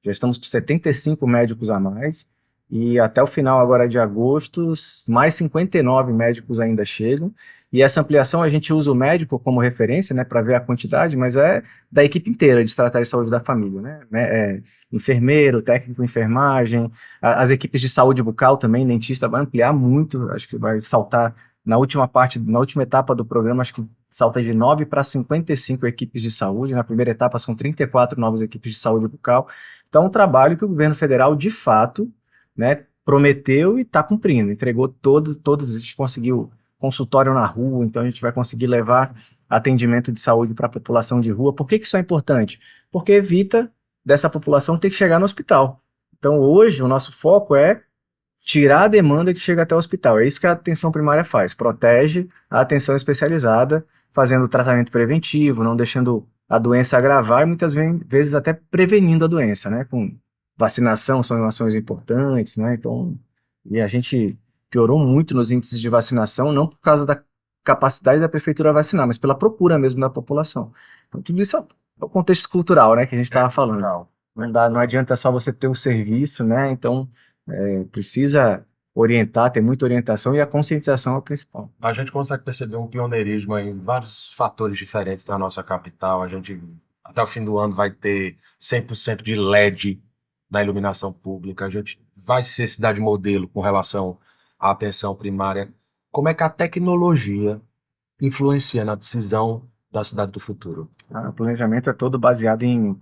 Já estamos com 75 médicos a mais. E até o final agora de agosto, mais 59 médicos ainda chegam. E essa ampliação a gente usa o médico como referência, né, para ver a quantidade, mas é da equipe inteira de estratégia de saúde da família, né? Enfermeiro, técnico de enfermagem, as equipes de saúde bucal também, dentista, vai ampliar muito, acho que vai saltar na última etapa do programa, acho que salta de 9 para 55 equipes de saúde, na primeira etapa são 34 novas equipes de saúde bucal. Então, um trabalho que o governo federal, de fato, né, prometeu e está cumprindo, entregou todos, a gente conseguiu consultório na rua, então a gente vai conseguir levar atendimento de saúde para a população de rua. Por que isso é importante? Porque evita dessa população ter que chegar no hospital. Então hoje o nosso foco é tirar a demanda que chega até o hospital. É isso que a atenção primária faz, protege a atenção especializada, fazendo o tratamento preventivo, não deixando a doença agravar e muitas vezes até prevenindo a doença, né? Com vacinação são ações importantes, né? Então, e a gente piorou muito nos índices de vacinação, não por causa capacidade da prefeitura vacinar, mas pela procura mesmo da população. Então, tudo isso é o contexto cultural, né, que a gente estava falando. Não adianta só você ter o serviço, né? Então, precisa orientar, ter muita orientação e a conscientização é o principal. A gente consegue perceber um pioneirismo em vários fatores diferentes na nossa capital. A gente, até o fim do ano, vai ter 100% de LED na iluminação pública. A gente vai ser cidade modelo com relação à atenção primária. Como é que a tecnologia influencia na decisão da cidade do futuro? O planejamento é todo baseado em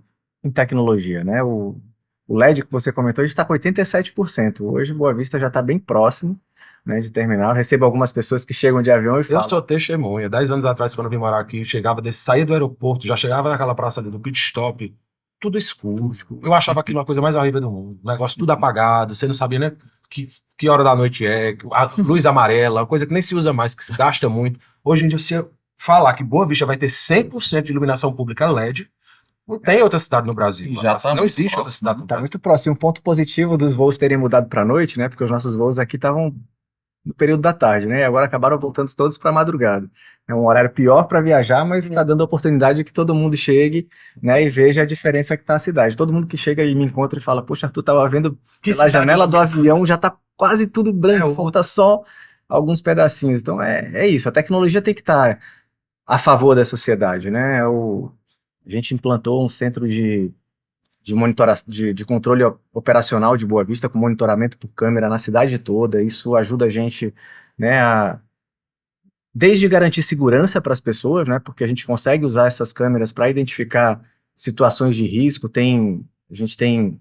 tecnologia, né? O LED que você comentou, a gente está com 87%. Hoje, Boa Vista já está bem próximo, né, de terminar. Eu recebo algumas pessoas que chegam de avião e falam... Eu sou testemunha. 10 anos atrás, quando eu vim morar aqui, saía do aeroporto, já chegava naquela praça ali do pit stop, tudo escuro. Eu achava aquilo uma coisa mais horrível do mundo. O negócio tudo apagado, você não sabia, né, que hora da noite é, a luz amarela, uma coisa que nem se usa mais, que se gasta muito. Hoje em dia, se eu falar que Boa Vista vai ter 100% de iluminação pública LED, não tem outra cidade no Brasil. Não existe outra cidade no Está Brasil. muito próximo. Um ponto positivo dos voos terem mudado para a noite, né? Porque os nossos voos aqui estavam no período da tarde, né? E agora acabaram voltando todos para a madrugada. É um horário pior para viajar, mas está dando a oportunidade de que todo mundo chegue, né? E veja a diferença que está a cidade. Todo mundo que chega e me encontra e fala, poxa, Arthur, estava vendo pela janela do avião, já está quase tudo branco, falta só alguns pedacinhos. Então é isso. A tecnologia tem que estar a favor da sociedade, né? A gente implantou um centro de controle operacional de Boa Vista, com monitoramento por câmera na cidade toda. Isso ajuda a gente, né, desde garantir segurança para as pessoas, né, porque a gente consegue usar essas câmeras para identificar situações de risco. A gente tem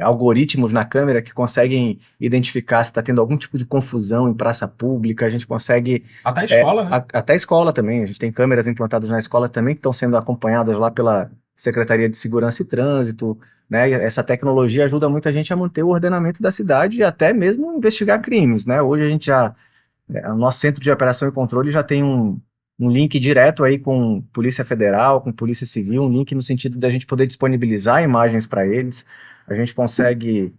algoritmos na câmera que conseguem identificar se está tendo algum tipo de confusão em praça pública. A gente consegue... Até a escola, né? Até a escola também. A gente tem câmeras implantadas na escola também que estão sendo acompanhadas lá pela Secretaria de Segurança e Trânsito, né? Essa tecnologia ajuda muita gente a manter o ordenamento da cidade e até mesmo investigar crimes, né? Hoje a gente o nosso centro de operação e controle já tem um link direto aí com Polícia Federal, com Polícia Civil, um link no sentido da gente poder disponibilizar imagens para eles. A gente consegue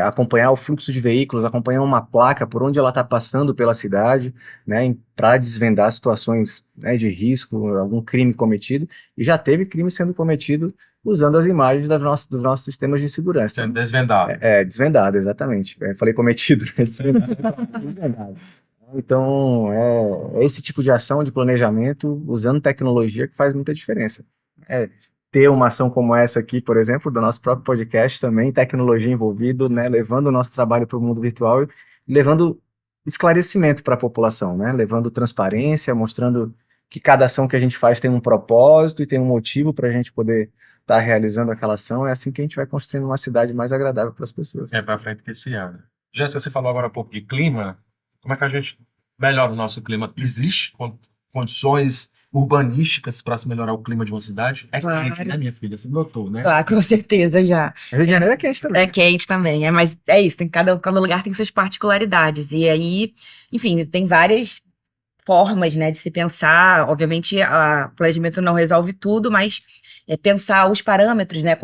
acompanhar o fluxo de veículos, acompanhar uma placa por onde ela está passando pela cidade, né, para desvendar situações, né, de risco, algum crime cometido, e já teve crime sendo cometido usando as imagens dos nossos sistemas de segurança. Sendo desvendado. Desvendado, exatamente. Falei cometido, né? Desvendado. Então, é esse tipo de ação de planejamento, usando tecnologia, que faz muita diferença. Ter uma ação como essa aqui, por exemplo, do nosso próprio podcast também, tecnologia envolvida, né, levando o nosso trabalho para o mundo virtual e levando esclarecimento para a população, né, levando transparência, mostrando que cada ação que a gente faz tem um propósito e tem um motivo para a gente poder estar realizando aquela ação. É assim que a gente vai construindo uma cidade mais agradável para as pessoas. Para frente que esse ano. Jéssica, você falou agora um pouco de clima. Como é que a gente melhora o nosso clima? Existe condições urbanísticas para se melhorar o clima de uma cidade? Claro. Quente, né, minha filha? Você notou, né? Claro, com certeza já. Rio de Janeiro é quente também. É quente também, mas é isso, cada lugar tem suas particularidades. E aí, enfim, tem várias formas, né, de se pensar. Obviamente, o planejamento não resolve tudo, mas pensar os parâmetros, né,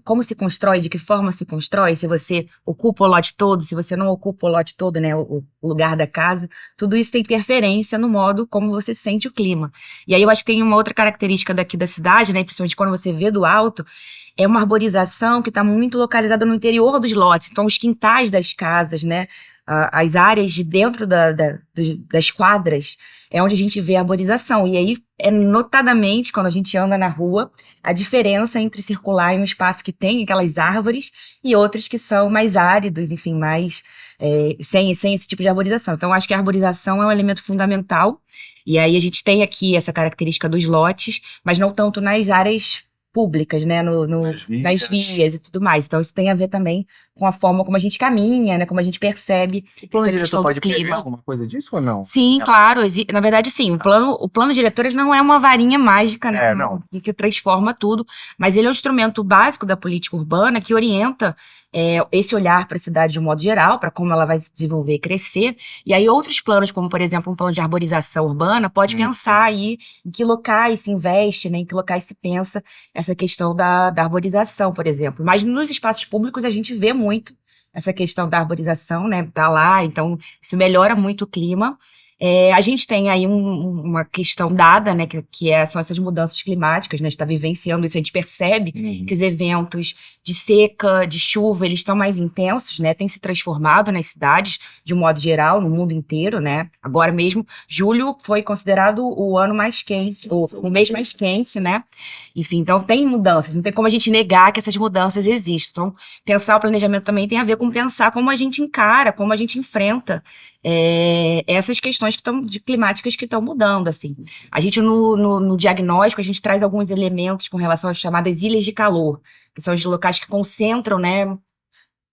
como se constrói, de que forma se constrói, se você ocupa o lote todo, se você não ocupa o lote todo, né, o lugar da casa, tudo isso tem interferência no modo como você sente o clima. E aí eu acho que tem uma outra característica daqui da cidade, né, principalmente quando você vê do alto, é uma arborização que está muito localizada no interior dos lotes, então os quintais das casas, né, as áreas de dentro das quadras é onde a gente vê a arborização. E aí, notadamente, quando a gente anda na rua, a diferença entre circular em um espaço que tem aquelas árvores e outros que são mais áridos, enfim, mais sem esse tipo de arborização. Então, acho que a arborização é um elemento fundamental. E aí a gente tem aqui essa característica dos lotes, mas não tanto nas áreas públicas, né, nas vias e tudo mais. Então isso tem a ver também com a forma como a gente caminha, né, como a gente percebe. O plano a diretor questão do pode prever clima. alguma coisa disso ou não? Sim, claro. Na verdade, sim. O plano diretor ele não é uma varinha mágica, né, não. que transforma tudo, mas ele é um instrumento básico da política urbana que orienta esse olhar para a cidade de um modo geral, para como ela vai se desenvolver e crescer. E aí outros planos, como por exemplo um plano de arborização urbana, pode pensar aí em que locais se investe, né, em que locais se pensa essa questão da arborização, por exemplo. Mas nos espaços públicos a gente vê muito essa questão da arborização, né, tá lá, então isso melhora muito o clima. A gente tem aí uma questão dada, né, são essas mudanças climáticas, né, a gente está vivenciando isso, a gente percebe que os eventos de seca, de chuva, eles estão mais intensos, né, têm se transformado nas cidades, de um modo geral, no mundo inteiro, né, agora mesmo, julho foi considerado o ano mais quente, o mês mais quente, né, enfim, então tem mudanças, não tem como a gente negar que essas mudanças existem, então pensar o planejamento também tem a ver com pensar como a gente encara, como a gente enfrenta essas questões climáticas que estão mudando, assim. A gente, no diagnóstico, a gente traz alguns elementos com relação às chamadas ilhas de calor, que são os locais que concentram, né,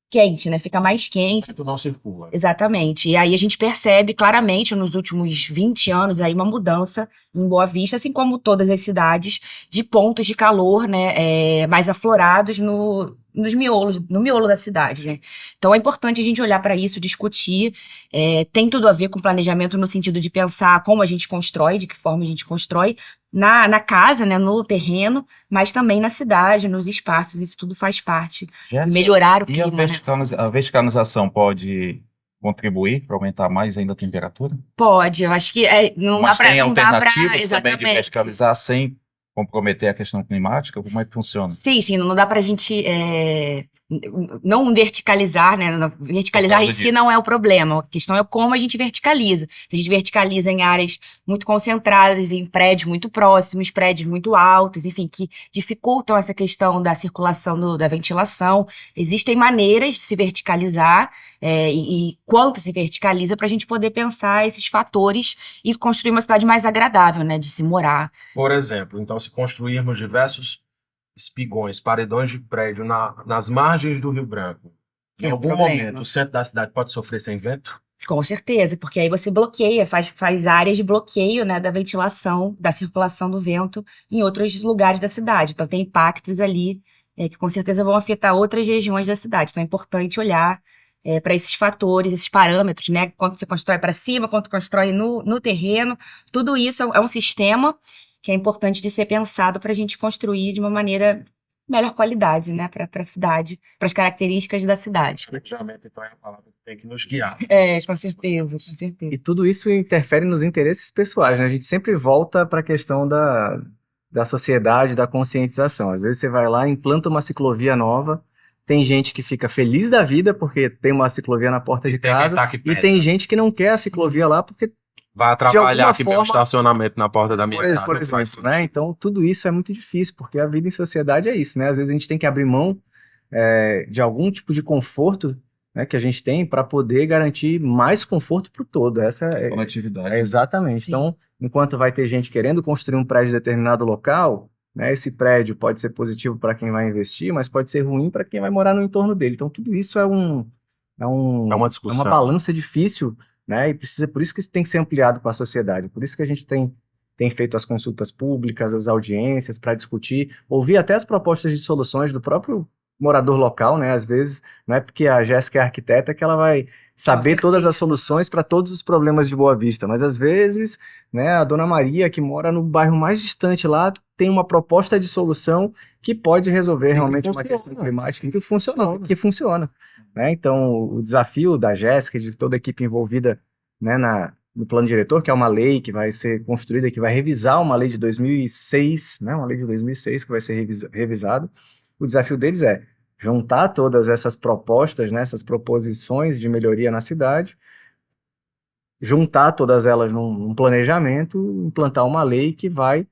quente, né, fica mais quente. Tu não circula. Exatamente. E aí a gente percebe claramente, nos últimos 20 anos, aí uma mudança em Boa Vista, assim como todas as cidades, de pontos de calor, né, mais aflorados no miolo da cidade, né? Então é importante a gente olhar para isso, discutir. Tem tudo a ver com planejamento no sentido de pensar como a gente constrói, de que forma a gente constrói, na casa, né, no terreno, mas também na cidade, nos espaços, isso tudo faz parte de melhorar o E a clima, né? a verticalização pode contribuir para aumentar mais ainda a temperatura? Pode, eu acho que não Mas dá pra, tem não dá pra, alternativas também de exatamente. verticalizar sem comprometer a questão climática? Como é que funciona? Sim, não dá pra gente não verticalizar, né? Verticalizar Por em causa si disso. não é o problema. A questão é como a gente verticaliza. Se a gente verticaliza em áreas muito concentradas, em prédios muito próximos, prédios muito altos, enfim, que dificultam essa questão da circulação da ventilação. Existem maneiras de se verticalizar e quanto se verticaliza para a gente poder pensar esses fatores e construir uma cidade mais agradável, né? De se morar. Por exemplo, então, se construirmos diversos espigões, paredões de prédio nas margens do Rio Branco, em É um algum problema. momento o centro da cidade pode sofrer sem vento? Com certeza, porque aí você bloqueia, faz áreas de bloqueio, né, da ventilação, da circulação do vento em outros lugares da cidade. Então tem impactos ali que com certeza vão afetar outras regiões da cidade. Então é importante olhar para esses fatores, esses parâmetros, né? Quanto você constrói para cima, quanto constrói no terreno. Tudo isso é um sistema que é importante de ser pensado para a gente construir de uma maneira melhor qualidade, né, para a cidade, para as características da cidade. Planejamento, então, é a palavra que tem que nos guiar. Com certeza, com certeza. E tudo isso interfere nos interesses pessoais, né? A gente sempre volta para a questão da sociedade, da conscientização. Às vezes você vai lá, implanta uma ciclovia nova, tem gente que fica feliz da vida porque tem uma ciclovia na porta de Tem quem casa, taque e pedra. tem gente que não quer a ciclovia lá porque, Vai atrapalhar alguma aqui meu forma, estacionamento na porta da minha casa. por Não faz exemplo, né? sentido. Então tudo isso é muito difícil, porque a vida em sociedade é isso, né? Às vezes a gente tem que abrir mão de algum tipo de conforto, né, que a gente tem para poder garantir mais conforto para o todo. Essa Conectividade. exatamente. Sim. Então, enquanto vai ter gente querendo construir um prédio em determinado local, né, esse prédio pode ser positivo para quem vai investir, mas pode ser ruim para quem vai morar no entorno dele. Então, tudo isso é uma discussão. uma balança difícil, né, e por isso que isso tem que ser ampliado para a sociedade. Por isso que a gente tem feito as consultas públicas, as audiências para discutir, ouvir até as propostas de soluções do próprio morador local, né? Às vezes, não é porque a Jéssica é arquiteta que ela vai saber certeza. todas as soluções para todos os problemas de Boa Vista, mas às vezes, né, a dona Maria, que mora no bairro mais distante lá, tem uma proposta de solução que pode resolver realmente uma questão climática que funciona, né? Então, o desafio da Jéssica e de toda a equipe envolvida, né, no plano diretor, que é uma lei que vai ser construída, que vai revisar uma lei de 2006, né, uma lei de 2006 que vai ser revisada. O desafio deles é juntar todas essas propostas, né, essas proposições de melhoria na cidade, juntar todas elas num planejamento, implantar uma lei que vai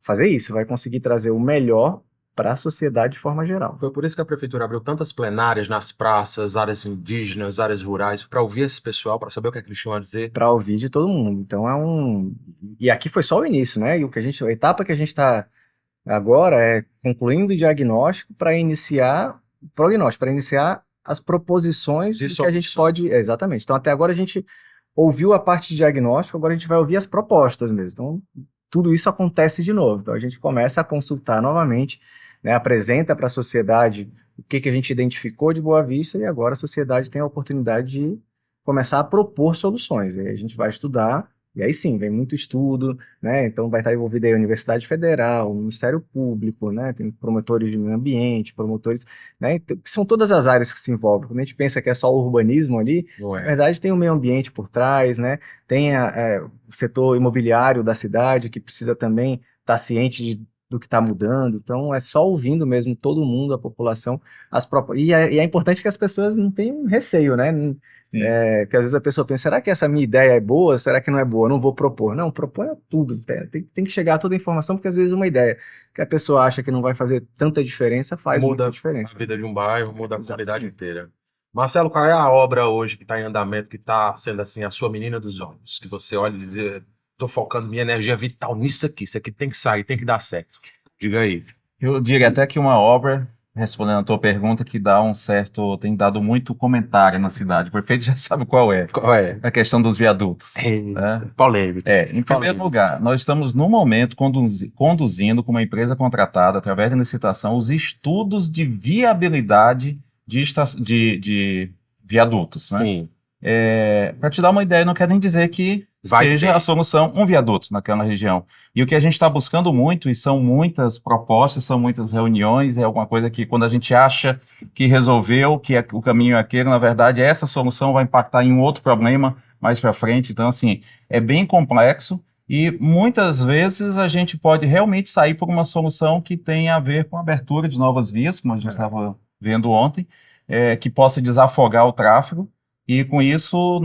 fazer isso, vai conseguir trazer o melhor para a sociedade de forma geral. Foi por isso que a prefeitura abriu tantas plenárias nas praças, áreas indígenas, áreas rurais, para ouvir esse pessoal, para saber o que é que eles tinham a dizer. Para ouvir de todo mundo. Então E aqui foi só o início, né? E a etapa que a gente está agora é concluindo o diagnóstico para iniciar o prognóstico, para iniciar as proposições De do que a gente solução. pode. Exatamente. Então, até agora a gente ouviu a parte de diagnóstico, agora a gente vai ouvir as propostas mesmo. Então, tudo isso acontece de novo. Então, a gente começa a consultar novamente, né, apresenta para a sociedade o que a gente identificou de Boa Vista e agora a sociedade tem a oportunidade de começar a propor soluções. Aí a gente vai estudar E aí sim, vem muito estudo, né? Então vai estar envolvida aí a Universidade Federal, o Ministério Público, né? Tem promotores de meio ambiente, promotores, né? Então, que são todas as áreas que se envolvem. Quando a gente pensa que é só o urbanismo ali, Não na é? verdade tem o meio ambiente por trás, né? Tem o setor imobiliário da cidade que precisa também estar ciente do que está mudando. Então é só ouvindo mesmo todo mundo, a população, e é importante que as pessoas não tenham receio, né? Sim. Porque às vezes a pessoa pensa, será que essa minha ideia é boa? Será que não é boa? Eu não vou propor. Não, proponha tudo. Tem que chegar a toda a informação, porque às vezes uma ideia que a pessoa acha que não vai fazer tanta diferença, faz Muda muita a diferença. vida de um bairro, muda a Exatamente. comunidade inteira. Marcelo, qual é a obra hoje que está em andamento, que está sendo assim a sua menina dos olhos? Que você olha e diz, estou focando minha energia vital nisso aqui tem que sair, tem que dar certo. Diga aí. Eu diria até que uma obra, respondendo a tua pergunta, que tem dado muito comentário na cidade. O prefeito já sabe qual é. Qual é? A questão dos viadutos. né? Polêmico. Em primeiro lugar, nós estamos no momento conduzindo com uma empresa contratada, através da licitação, os estudos de viabilidade de viadutos, né? Sim. Para te dar uma ideia, não quero nem dizer que Vai seja ter. a solução um viaduto naquela região. E o que a gente está buscando muito, e são muitas propostas, são muitas reuniões, é alguma coisa que quando a gente acha que resolveu, que o caminho é aquele, na verdade, essa solução vai impactar em um outro problema mais para frente. Então, assim, é bem complexo e muitas vezes a gente pode realmente sair por uma solução que tenha a ver com a abertura de novas vias, como a gente estava vendo ontem, que possa desafogar o tráfego. E com isso,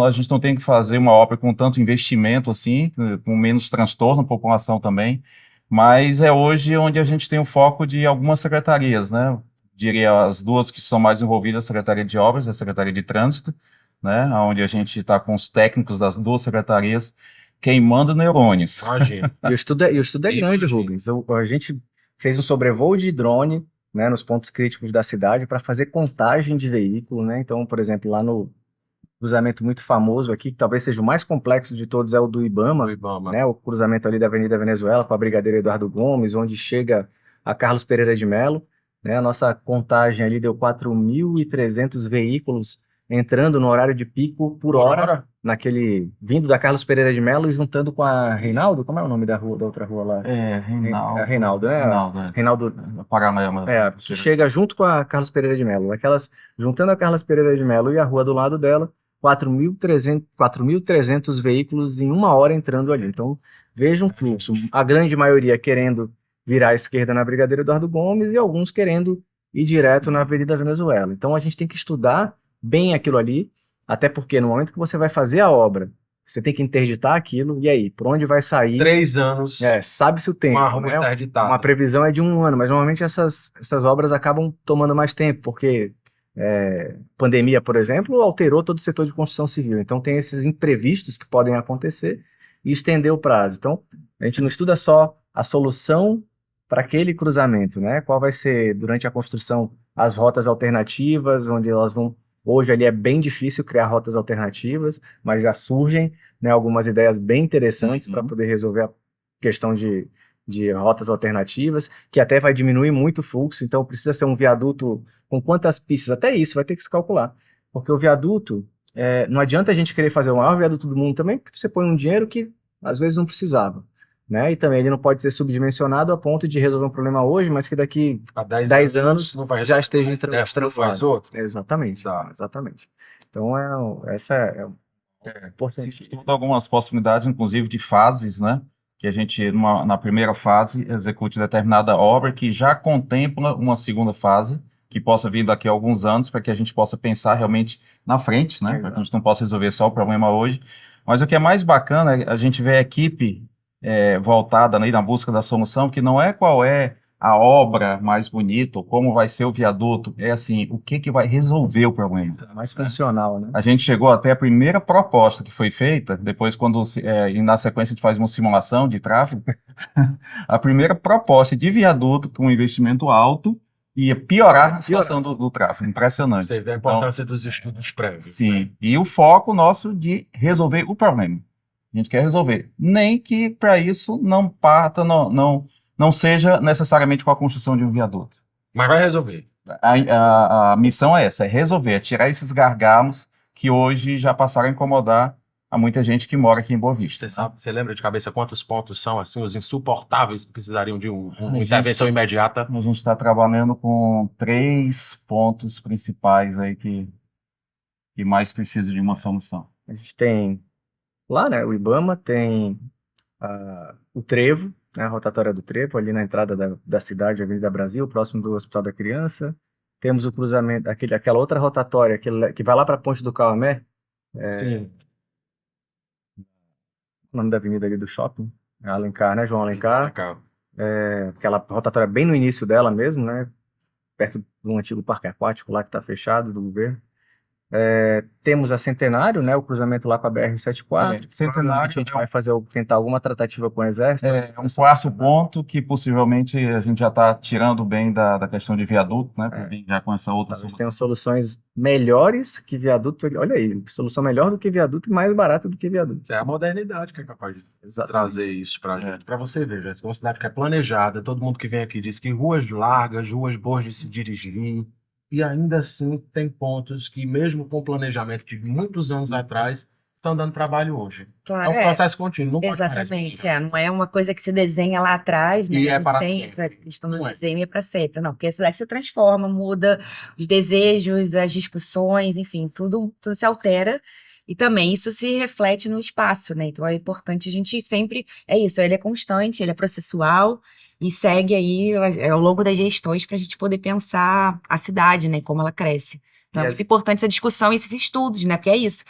a gente não tem que fazer uma obra com tanto investimento assim, com menos transtorno à população também, mas é hoje onde a gente tem o foco de algumas secretarias, né? Diria as duas que são mais envolvidas, a Secretaria de Obras e a Secretaria de Trânsito, né? Onde a gente está com os técnicos das duas secretarias queimando neurônios. Imagina. E o estudo é grande, Imagina. Rubens. A gente fez um sobrevoo de drone, né, nos pontos críticos da cidade para fazer contagem de veículo, né? Então, por exemplo, lá no cruzamento muito famoso aqui, que talvez seja o mais complexo de todos, é o do Ibama, Do Ibama. né? O cruzamento ali da Avenida Venezuela com a Brigadeiro Eduardo Gomes, onde chega a Carlos Pereira de Melo, né? A nossa contagem ali deu 4.300 veículos entrando no horário de pico por hora, vindo da Carlos Pereira de Melo e juntando com a Reinaldo, como é o nome da outra rua lá? Reinaldo, né? Reinaldo, Paraná. que chega junto com a Carlos Pereira de Melo. Juntando a Carlos Pereira de Melo e a rua do lado dela, 4.300 veículos em uma hora entrando ali. Então, veja um fluxo. A grande maioria querendo virar à esquerda na Brigadeiro Eduardo Gomes e alguns querendo ir direto na Avenida Venezuela. Então, a gente tem que estudar bem aquilo ali, até porque no momento que você vai fazer a obra, você tem que interditar aquilo, e aí, por onde vai sair? 3 anos. Sabe-se o tempo, Uma rua né? interditada. Uma previsão é de 1 ano, mas normalmente essas obras acabam tomando mais tempo, porque pandemia, por exemplo, alterou todo o setor de construção civil. Então tem esses imprevistos que podem acontecer e estender o prazo. Então, a gente não estuda só a solução para aquele cruzamento, né? Qual vai ser, durante a construção, as rotas alternativas, onde elas vão... Hoje ali é bem difícil criar rotas alternativas, mas já surgem, né, algumas ideias bem interessantes para poder resolver a questão de rotas alternativas, que até vai diminuir muito o fluxo. Então precisa ser um viaduto com quantas pistas, até isso vai ter que se calcular, porque o viaduto, não adianta a gente querer fazer o maior viaduto do mundo também, porque você põe um dinheiro que às vezes não precisava, né? E também ele não pode ser subdimensionado a ponto de resolver um problema hoje, mas que daqui Há 10 anos não vai já resolver. esteja Não faz transformado. outro. Exatamente, Tá. exatamente. Então essa é importante. Tem algumas possibilidades, inclusive, de fases, né? Que a gente, na primeira fase, execute determinada obra que já contempla uma segunda fase, que possa vir daqui a alguns anos, para que a gente possa pensar realmente na frente, né? Para que a gente não possa resolver só o problema hoje. Mas o que é mais bacana é a gente ver a equipe voltada aí na busca da solução, que não é qual é a obra mais bonita, ou como vai ser o viaduto, é assim, o que vai resolver o problema. Mais funcional, né? A gente chegou até a primeira proposta que foi feita, depois e na sequência a gente faz uma simulação de tráfego, a primeira proposta de viaduto com um investimento alto ia piorar a situação do tráfego, impressionante. Você vê a importância dos estudos prévios. Sim, e o foco nosso de resolver o problema. A gente quer resolver, nem que para isso não seja necessariamente com a construção de um viaduto. Mas vai resolver. A missão é essa, é resolver, é tirar esses gargalos que hoje já passaram a incomodar a muita gente que mora aqui em Boa Vista. Você lembra de cabeça quantos pontos são, assim, os insuportáveis que precisariam de uma gente- intervenção imediata? A gente está trabalhando com 3 pontos principais aí que mais precisam de uma solução. A gente tem lá, né, o Ibama, tem o Trevo, né, a rotatória do Trevo, ali na entrada da cidade, Avenida Brasil, próximo do Hospital da Criança. Temos o cruzamento, aquela outra rotatória que vai lá para a Ponte do Cauamé, Sim. o nome da avenida ali do shopping, é Alencar, né, João Alencar. Legal. Aquela rotatória bem no início dela mesmo, né, perto do antigo parque aquático lá que está fechado, do governo. Temos a Centenário, né, o cruzamento lá com a BR-174. Centenário A gente vai tentar alguma tratativa com o Exército. É um quarto ponto que possivelmente a gente já está tirando bem da questão de viaduto, né? Para vir já com essa outra A gente solução. tem soluções melhores que viaduto. Olha aí, solução melhor do que viaduto e mais barata do que viaduto. É a modernidade que é capaz de Exatamente. trazer isso pra gente. Pra você ver, Jéssica, é uma cidade que é planejada, todo mundo que vem aqui diz que ruas largas, ruas boas de se dirigir, e ainda assim tem pontos que, mesmo com planejamento de muitos anos atrás, estão dando trabalho hoje. Claro, É um processo contínuo, não pode parar isso exatamente, aqui. não é uma coisa que se desenha lá atrás, né? E é A gente para tem sempre. essa questão do Não é. desenho e é para sempre, não, porque a cidade se transforma, muda os desejos, as discussões, enfim, tudo se altera e também isso se reflete no espaço, né? Então é importante a gente sempre, é isso, ele é constante, ele é processual e segue aí ao longo das gestões para a gente poder pensar a cidade, né? Como ela cresce. Então é muito importante essa discussão e esses estudos, né? Porque é isso.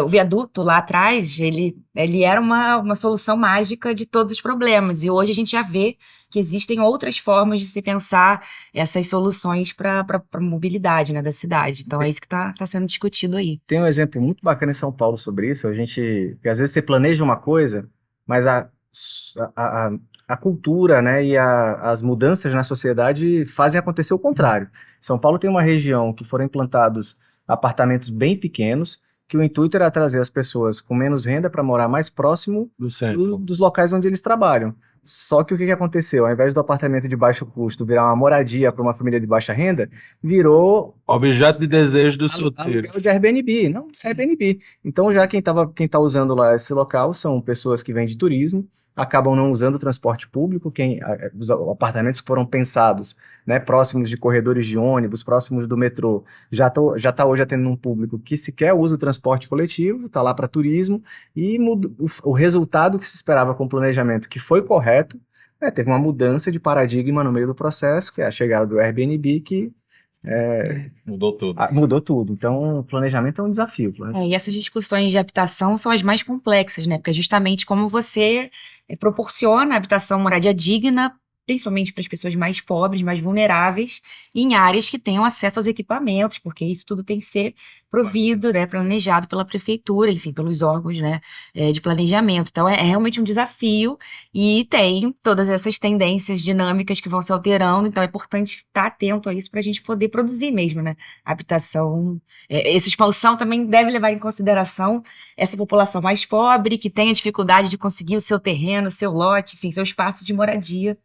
O viaduto lá atrás, ele era uma solução mágica de todos os problemas. E hoje a gente já vê que existem outras formas de se pensar essas soluções para a mobilidade, né, da cidade. Então é isso que está sendo discutido aí. Tem um exemplo muito bacana em São Paulo sobre isso. Porque às vezes você planeja uma coisa, mas a cultura, né, e as mudanças na sociedade fazem acontecer o contrário. São Paulo tem uma região que foram implantados apartamentos bem pequenos, que o intuito era trazer as pessoas com menos renda para morar mais próximo Do centro. dos locais onde eles trabalham. Só que o que aconteceu? Ao invés do apartamento de baixo custo virar uma moradia para uma família de baixa renda, virou Objeto de desejo do solteiro. aluguel de Airbnb, não, Airbnb. Então já quem tá usando lá esse local são pessoas que vêm de turismo, acabam não usando o transporte público, os apartamentos que foram pensados, né, próximos de corredores de ônibus, próximos do metrô, já tá hoje atendendo um público que sequer usa o transporte coletivo, tá lá para turismo, e o resultado que se esperava com o planejamento, que foi correto, teve uma mudança de paradigma no meio do processo, que é a chegada do Airbnb, que Mudou tudo. mudou tudo. Então, o planejamento é um desafio. E essas discussões de habitação são as mais complexas, né? Porque é justamente como você proporciona habitação, moradia digna, principalmente para as pessoas mais pobres, mais vulneráveis, em áreas que tenham acesso aos equipamentos, porque isso tudo tem que ser provido, né, planejado pela prefeitura, enfim, pelos órgãos, né, de planejamento. Então é realmente um desafio e tem todas essas tendências dinâmicas que vão se alterando, então é importante estar atento a isso para a gente poder produzir mesmo, né, habitação. Essa expansão também deve levar em consideração essa população mais pobre, que tem a dificuldade de conseguir o seu terreno, seu lote, enfim, seu espaço de moradia.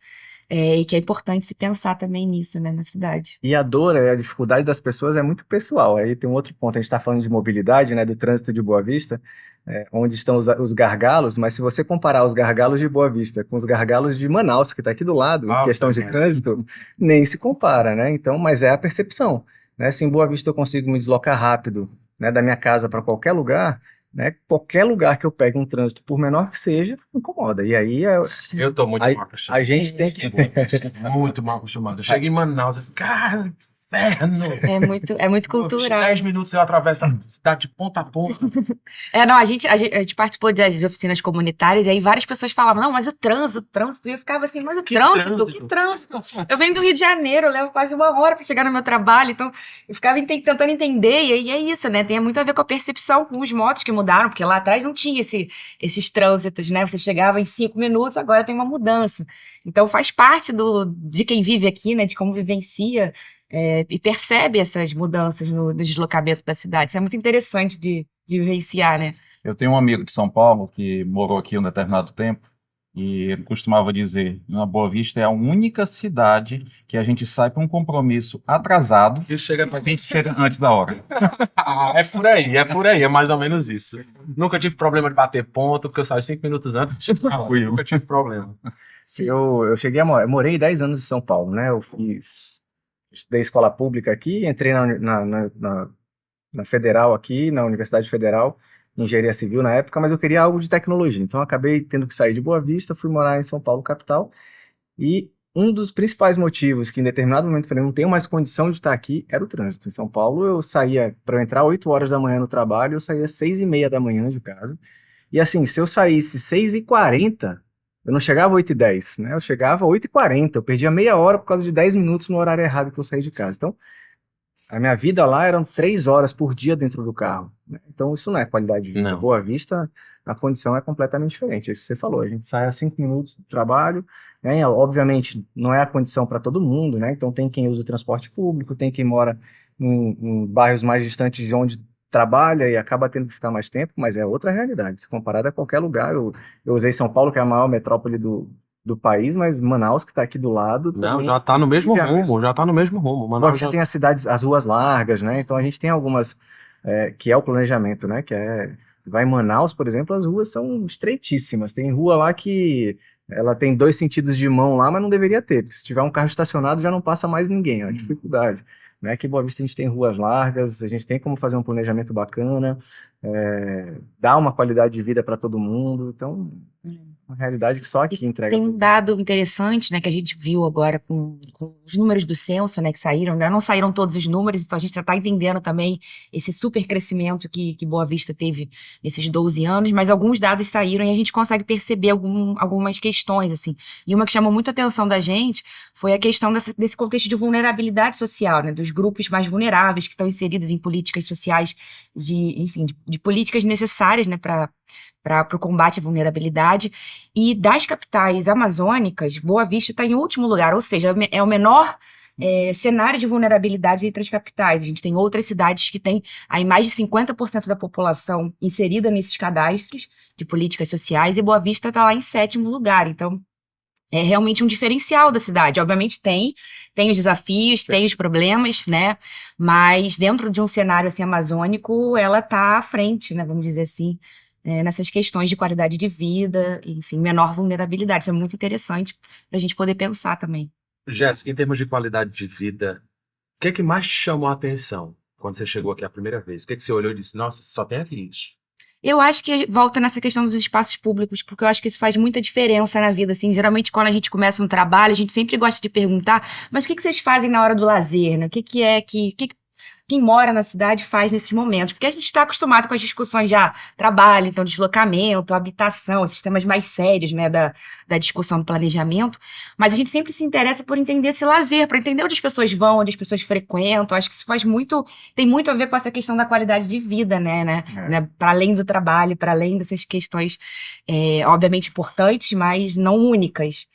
E que é importante se pensar também nisso, né, na cidade. E a dor, a dificuldade das pessoas é muito pessoal. Aí tem um outro ponto, a gente está falando de mobilidade, né, do trânsito de Boa Vista, onde estão os gargalos, mas se você comparar os gargalos de Boa Vista com os gargalos de Manaus, que está aqui do lado, em questão de trânsito, nem se compara, né? Então, mas é a percepção, né? Se em Boa Vista eu consigo me deslocar rápido, né, da minha casa para qualquer lugar, né, qualquer lugar que eu pegue um trânsito, por menor que seja, incomoda. E aí eu tô muito mal acostumado. A gente tem que muito mal acostumado. Eu chego em Manaus e fico, cara, inferno. É muito cultural. 10 minutos eu atravesso a cidade de ponta a ponta. Não, a gente participou de oficinas comunitárias e aí várias pessoas falavam, não, mas o trânsito, e eu ficava assim, mas que trânsito? Eu venho do Rio de Janeiro, eu levo quase 1 hora para chegar no meu trabalho, então eu ficava tentando entender, e é isso, né, tem muito a ver com a percepção, com os modos que mudaram, porque lá atrás não tinha esses trânsitos, né, você chegava em 5 minutos, agora tem uma mudança. Então faz parte de quem vive aqui, né, de como vivencia, e percebe essas mudanças no deslocamento da cidade. Isso é muito interessante de vivenciar, né? Eu tenho um amigo de São Paulo que morou aqui um determinado tempo E ele costumava dizer, na Boa Vista é a única cidade que a gente sai para um compromisso atrasado E chega a gente chega antes da hora. é por aí, é mais ou menos isso. Nunca tive problema de bater ponto, porque eu saio 5 minutos antes. Nunca tive problema. Eu cheguei eu morei 10 anos em São Paulo, né? Estudei escola pública aqui, entrei na Federal aqui, na Universidade Federal, Engenharia Civil na época, mas eu queria algo de tecnologia. Então, eu acabei tendo que sair de Boa Vista, fui morar em São Paulo, capital, e um dos principais motivos que em determinado momento eu falei, não tenho mais condição de estar aqui, era o trânsito. Em São Paulo, eu saía, para eu entrar 8 horas da manhã no trabalho, eu saía 6h30 da manhã de casa. E assim, se eu saísse 6h40, eu não chegava 8h10, né? Eu chegava 8h40, eu perdia meia hora por causa de 10 minutos no horário errado que eu saí de casa. Então, a minha vida lá eram 3 horas por dia dentro do carro, né? Então isso não é qualidade de vida. Não. Boa Vista, a condição é completamente diferente. É isso que você falou, a gente sai a 5 minutos do trabalho, né? Obviamente não é a condição para todo mundo, né? Então tem quem usa o transporte público, tem quem mora em bairros mais distantes de onde trabalha e acaba tendo que ficar mais tempo, mas é outra realidade, se comparado a qualquer lugar. Eu usei São Paulo, que é a maior metrópole do país, mas Manaus, que está aqui do lado, Não, também já tá no mesmo vive a mesma. rumo, já tá no mesmo rumo. Bom, a Manaus gente tem as cidades, as ruas largas, né? Então a gente tem algumas que é o planejamento, né? Vai em Manaus, por exemplo, as ruas são estreitíssimas. Tem rua lá que ela tem 2 sentidos de mão lá, mas não deveria ter, porque se tiver um carro estacionado já não passa mais ninguém, é uma dificuldade. Né? Aqui em Boa Vista a gente tem ruas largas, a gente tem como fazer um planejamento bacana, dar uma qualidade de vida para todo mundo. Então, uma realidade que só aqui entrega. Tem um dado interessante, né, que a gente viu agora com os números do censo, né, que saíram, ainda não saíram todos os números, então a gente já está entendendo também esse super crescimento que Boa Vista teve nesses 12 anos, mas alguns dados saíram e a gente consegue perceber algumas questões, assim. E uma que chamou muito a atenção da gente foi a questão desse contexto de vulnerabilidade social, né, dos grupos mais vulneráveis que estão inseridos em políticas sociais, de políticas necessárias, né, para o combate à vulnerabilidade. E das capitais amazônicas, Boa Vista está em último lugar, ou seja, é o menor cenário de vulnerabilidade entre as capitais. A gente tem outras cidades que têm aí mais de 50% da população inserida nesses cadastros de políticas sociais, e Boa Vista está lá em 7º lugar. Então, é realmente um diferencial da cidade. Obviamente tem os desafios, tem os problemas, né? Mas dentro de um cenário assim amazônico, ela está à frente, né? Vamos dizer assim, nessas questões de qualidade de vida, enfim, menor vulnerabilidade. Isso é muito interessante para a gente poder pensar também. Jéssica, em termos de qualidade de vida, o que é que mais te chamou a atenção quando você chegou aqui a primeira vez? O que é que você olhou e disse, nossa, só tem aqui isso? Eu acho que volta nessa questão dos espaços públicos, porque eu acho que isso faz muita diferença na vida, assim. Geralmente, quando a gente começa um trabalho, a gente sempre gosta de perguntar, mas o que vocês fazem na hora do lazer, né? O que é que quem mora na cidade faz nesses momentos? Porque a gente está acostumado com as discussões já trabalho, então deslocamento, habitação, esses temas mais sérios, né, da discussão do planejamento, mas a gente sempre se interessa por entender esse lazer, para entender onde as pessoas vão, onde as pessoas frequentam. Acho que isso tem muito a ver com essa questão da qualidade de vida, né, para além do trabalho, para além dessas questões, obviamente importantes, mas não únicas.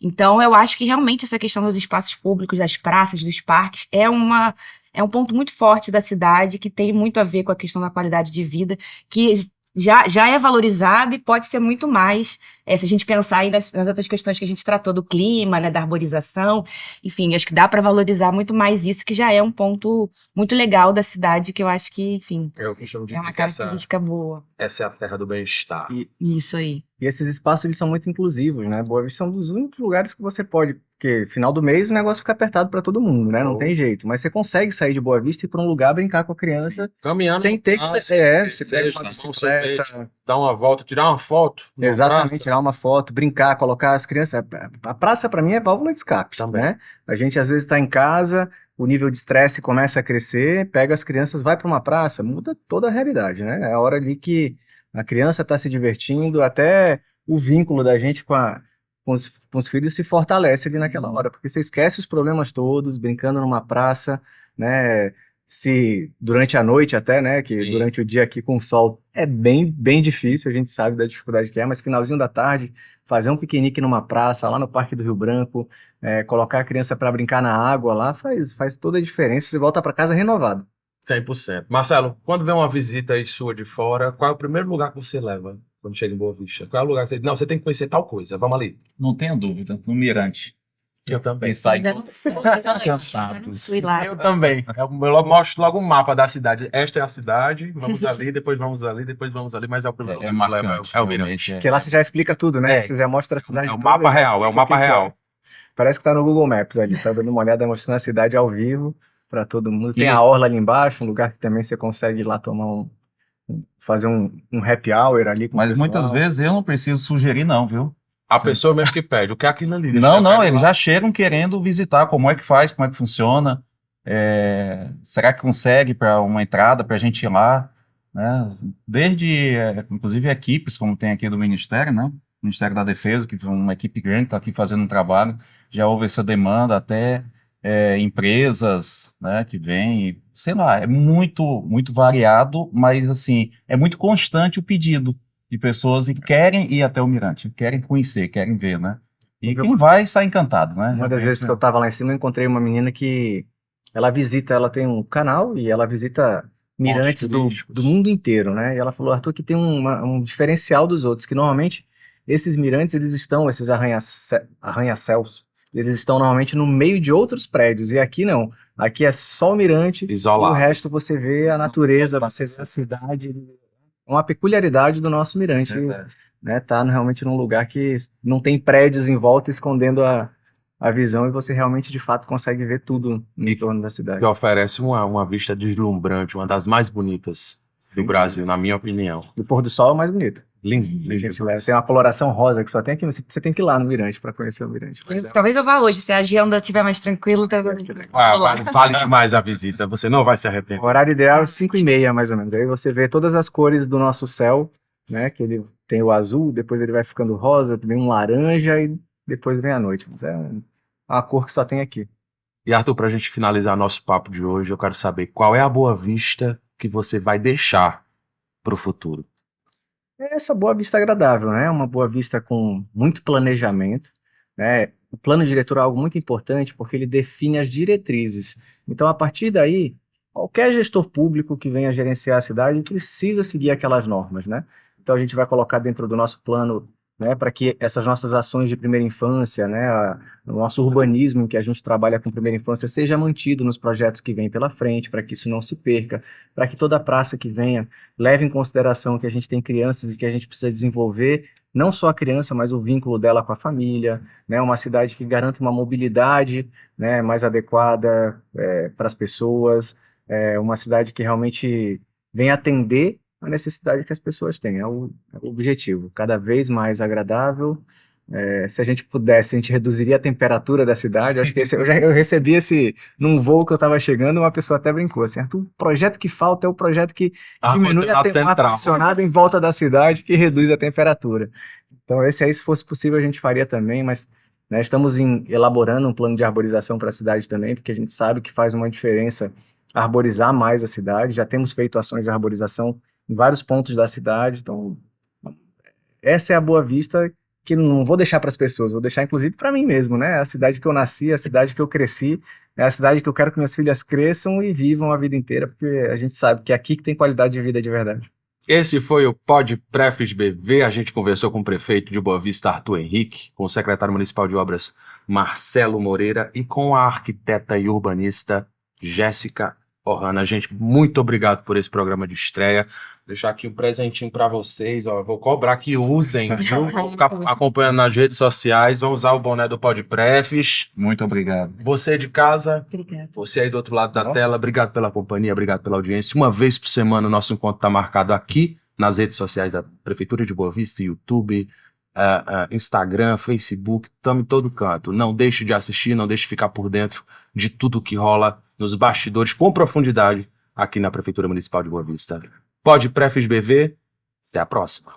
Então, eu acho que realmente essa questão dos espaços públicos, das praças, dos parques, é um ponto muito forte da cidade, que tem muito a ver com a questão da qualidade de vida, que já é valorizado e pode ser muito mais, se a gente pensar aí nas outras questões que a gente tratou do clima, né, da arborização, enfim, acho que dá para valorizar muito mais isso, que já é um ponto muito legal da cidade, que eu acho que, enfim, Eu costumo é dizer uma que essa característica boa. é a terra do bem-estar. Isso aí. E esses espaços, eles são muito inclusivos, né? Boa Vista é um dos únicos lugares que você pode, porque final do mês o negócio fica apertado para todo mundo, né? Não tem jeito, mas você consegue sair de Boa Vista e ir para um lugar brincar com a criança Caminhando, sem ter que... você pega uma tomar um bicicleta... sorvete, dar uma volta, tirar uma foto. numa Exatamente, praça. tirar uma foto, brincar, colocar as crianças... A praça, para mim, é válvula de escape, Também. né? A gente, às vezes, está em casa, o nível de estresse começa a crescer, pega as crianças, vai para uma praça, muda toda a realidade, né? É a hora ali que a criança está se divertindo, até o vínculo da gente com os filhos se fortalece ali naquela hora, porque você esquece os problemas todos, brincando numa praça, né? Se durante a noite até, né? Que Sim. durante o dia aqui com o sol é bem, bem difícil, a gente sabe da dificuldade que é, mas finalzinho da tarde, fazer um piquenique numa praça, lá no Parque do Rio Branco, colocar a criança para brincar na água lá, faz toda a diferença, você volta para casa renovado. 100%. Marcelo, quando vem uma visita aí sua de fora, qual é o primeiro lugar que você leva quando chega em Boa Vista? Qual é o lugar que você... Não, você tem que conhecer tal coisa, vamos ali. Não tenha dúvida, no Mirante. Eu também. E sai Ainda não fui, mas eu encantado. não fui lá. Eu também. Eu mostro logo um mapa da cidade. Esta é a cidade, vamos ali, depois vamos ali, depois vamos ali, mas é o primeiro. É marcante. É o Mirante. Porque lá você já explica tudo, né? É. Você já mostra a cidade É o toda, mapa já real, explica é o mapa que real. Parece que tá no Google Maps ali, tá dando uma olhada mostrando a cidade ao vivo para todo mundo. Tem E- a orla ali embaixo, um lugar que também você consegue ir lá tomar fazer um happy hour ali com o Mas pessoal. muitas vezes eu não preciso sugerir, não, viu? A pessoa mesmo que pede. O que é aquilo ali? Não, eles já chegam querendo visitar como é que faz, como é que funciona. Será que consegue para uma entrada para a gente ir lá? Né? Desde, inclusive, equipes, como tem aqui do Ministério, né? Ministério da Defesa, que é uma equipe grande, está aqui fazendo um trabalho. Já houve essa demanda, até empresas, né, que vêm, sei lá, é muito, muito variado, mas assim, é muito constante o pedido de pessoas que querem ir até o Mirante, querem conhecer, querem ver, né? E quem vai sai encantado, né? Uma das vezes que eu tava lá em cima, eu encontrei uma menina que ela tem um canal e ela visita mirantes turísticos. do mundo inteiro, né? E ela falou, Arthur, que tem um diferencial dos outros, que normalmente esses mirantes, esses arranha-céus, eles estão normalmente no meio de outros prédios, e aqui não. Aqui é só o mirante, Isolado. e o resto você vê a natureza, você vê a cidade. Uma peculiaridade do nosso mirante, né? Tá realmente num lugar que não tem prédios em volta escondendo a visão, e você realmente, de fato, consegue ver tudo em torno da cidade. Que oferece uma vista deslumbrante, uma das mais bonitas do Brasil, na minha opinião. E o pôr do sol é o mais bonito. Lindo, A lindo. gente leva, tem uma coloração rosa que só tem aqui, você tem que ir lá no Mirante para conhecer o Mirante. Talvez eu vá hoje, se a agenda estiver mais tranquila. Vale demais a visita, você não vai se O arrepender. horário ideal é 5h30, mais ou menos. Aí você vê todas as cores do nosso céu, né? Que ele tem o azul, depois ele vai ficando rosa, vem um laranja e depois vem a noite. Mas é uma cor que só tem aqui. E Arthur, pra gente finalizar nosso papo de hoje, eu quero saber qual é a Boa Vista que você vai deixar pro futuro. É essa boa vista agradável, né? Uma boa vista com muito planejamento, né? O plano diretor é algo muito importante porque ele define as diretrizes. Então, a partir daí, qualquer gestor público que venha gerenciar a cidade precisa seguir aquelas normas, né? Então, a gente vai colocar dentro do nosso plano, né, para que essas nossas ações de primeira infância, né, o nosso urbanismo em que a gente trabalha com primeira infância seja mantido nos projetos que vêm pela frente, para que isso não se perca, para que toda praça que venha leve em consideração que a gente tem crianças e que a gente precisa desenvolver não só a criança, mas o vínculo dela com a família, né, uma cidade que garanta uma mobilidade, né, mais adequada para as pessoas, uma cidade que realmente venha atender a necessidade que as pessoas têm, é o objetivo, cada vez mais agradável. Se a gente pudesse, a gente reduziria a temperatura da cidade. Acho que eu recebi num voo que eu estava chegando, uma pessoa até brincou assim, Arthur, o projeto que falta é o projeto que diminui a ar-condicionado em volta da cidade, que reduz a temperatura. Então esse aí, se fosse possível, a gente faria também, mas né, estamos elaborando um plano de arborização para a cidade também, porque a gente sabe que faz uma diferença arborizar mais a cidade, já temos feito ações de arborização em vários pontos da cidade, então essa é a Boa Vista que não vou deixar para as pessoas, vou deixar inclusive para mim mesmo, né? A cidade que eu nasci, a cidade que eu cresci, é a cidade que eu quero que minhas filhas cresçam e vivam a vida inteira, porque a gente sabe que é aqui que tem qualidade de vida de verdade. Esse foi o Pod Prefis BV, a gente conversou com o prefeito de Boa Vista, Arthur Henrique, com o secretário municipal de obras, Marcelo Moreira, e com a arquiteta e urbanista, Jéssica Ohana. Gente, muito obrigado por esse programa de estreia. Deixar aqui um presentinho para vocês, ó. Vou cobrar que usem, viu? Vou ficar acompanhando nas redes sociais. Vão usar o boné do Podprefs. Muito obrigado. Você de casa, Obrigada. você aí do outro lado da tela, obrigado pela companhia, obrigado pela audiência. Uma vez por semana o nosso encontro está marcado aqui nas redes sociais da Prefeitura de Boa Vista, YouTube, Instagram, Facebook, estamos em todo canto. Não deixe de assistir, não deixe de ficar por dentro de tudo que rola nos bastidores com profundidade aqui na Prefeitura Municipal de Boa Vista. Podprefs BV, até a próxima.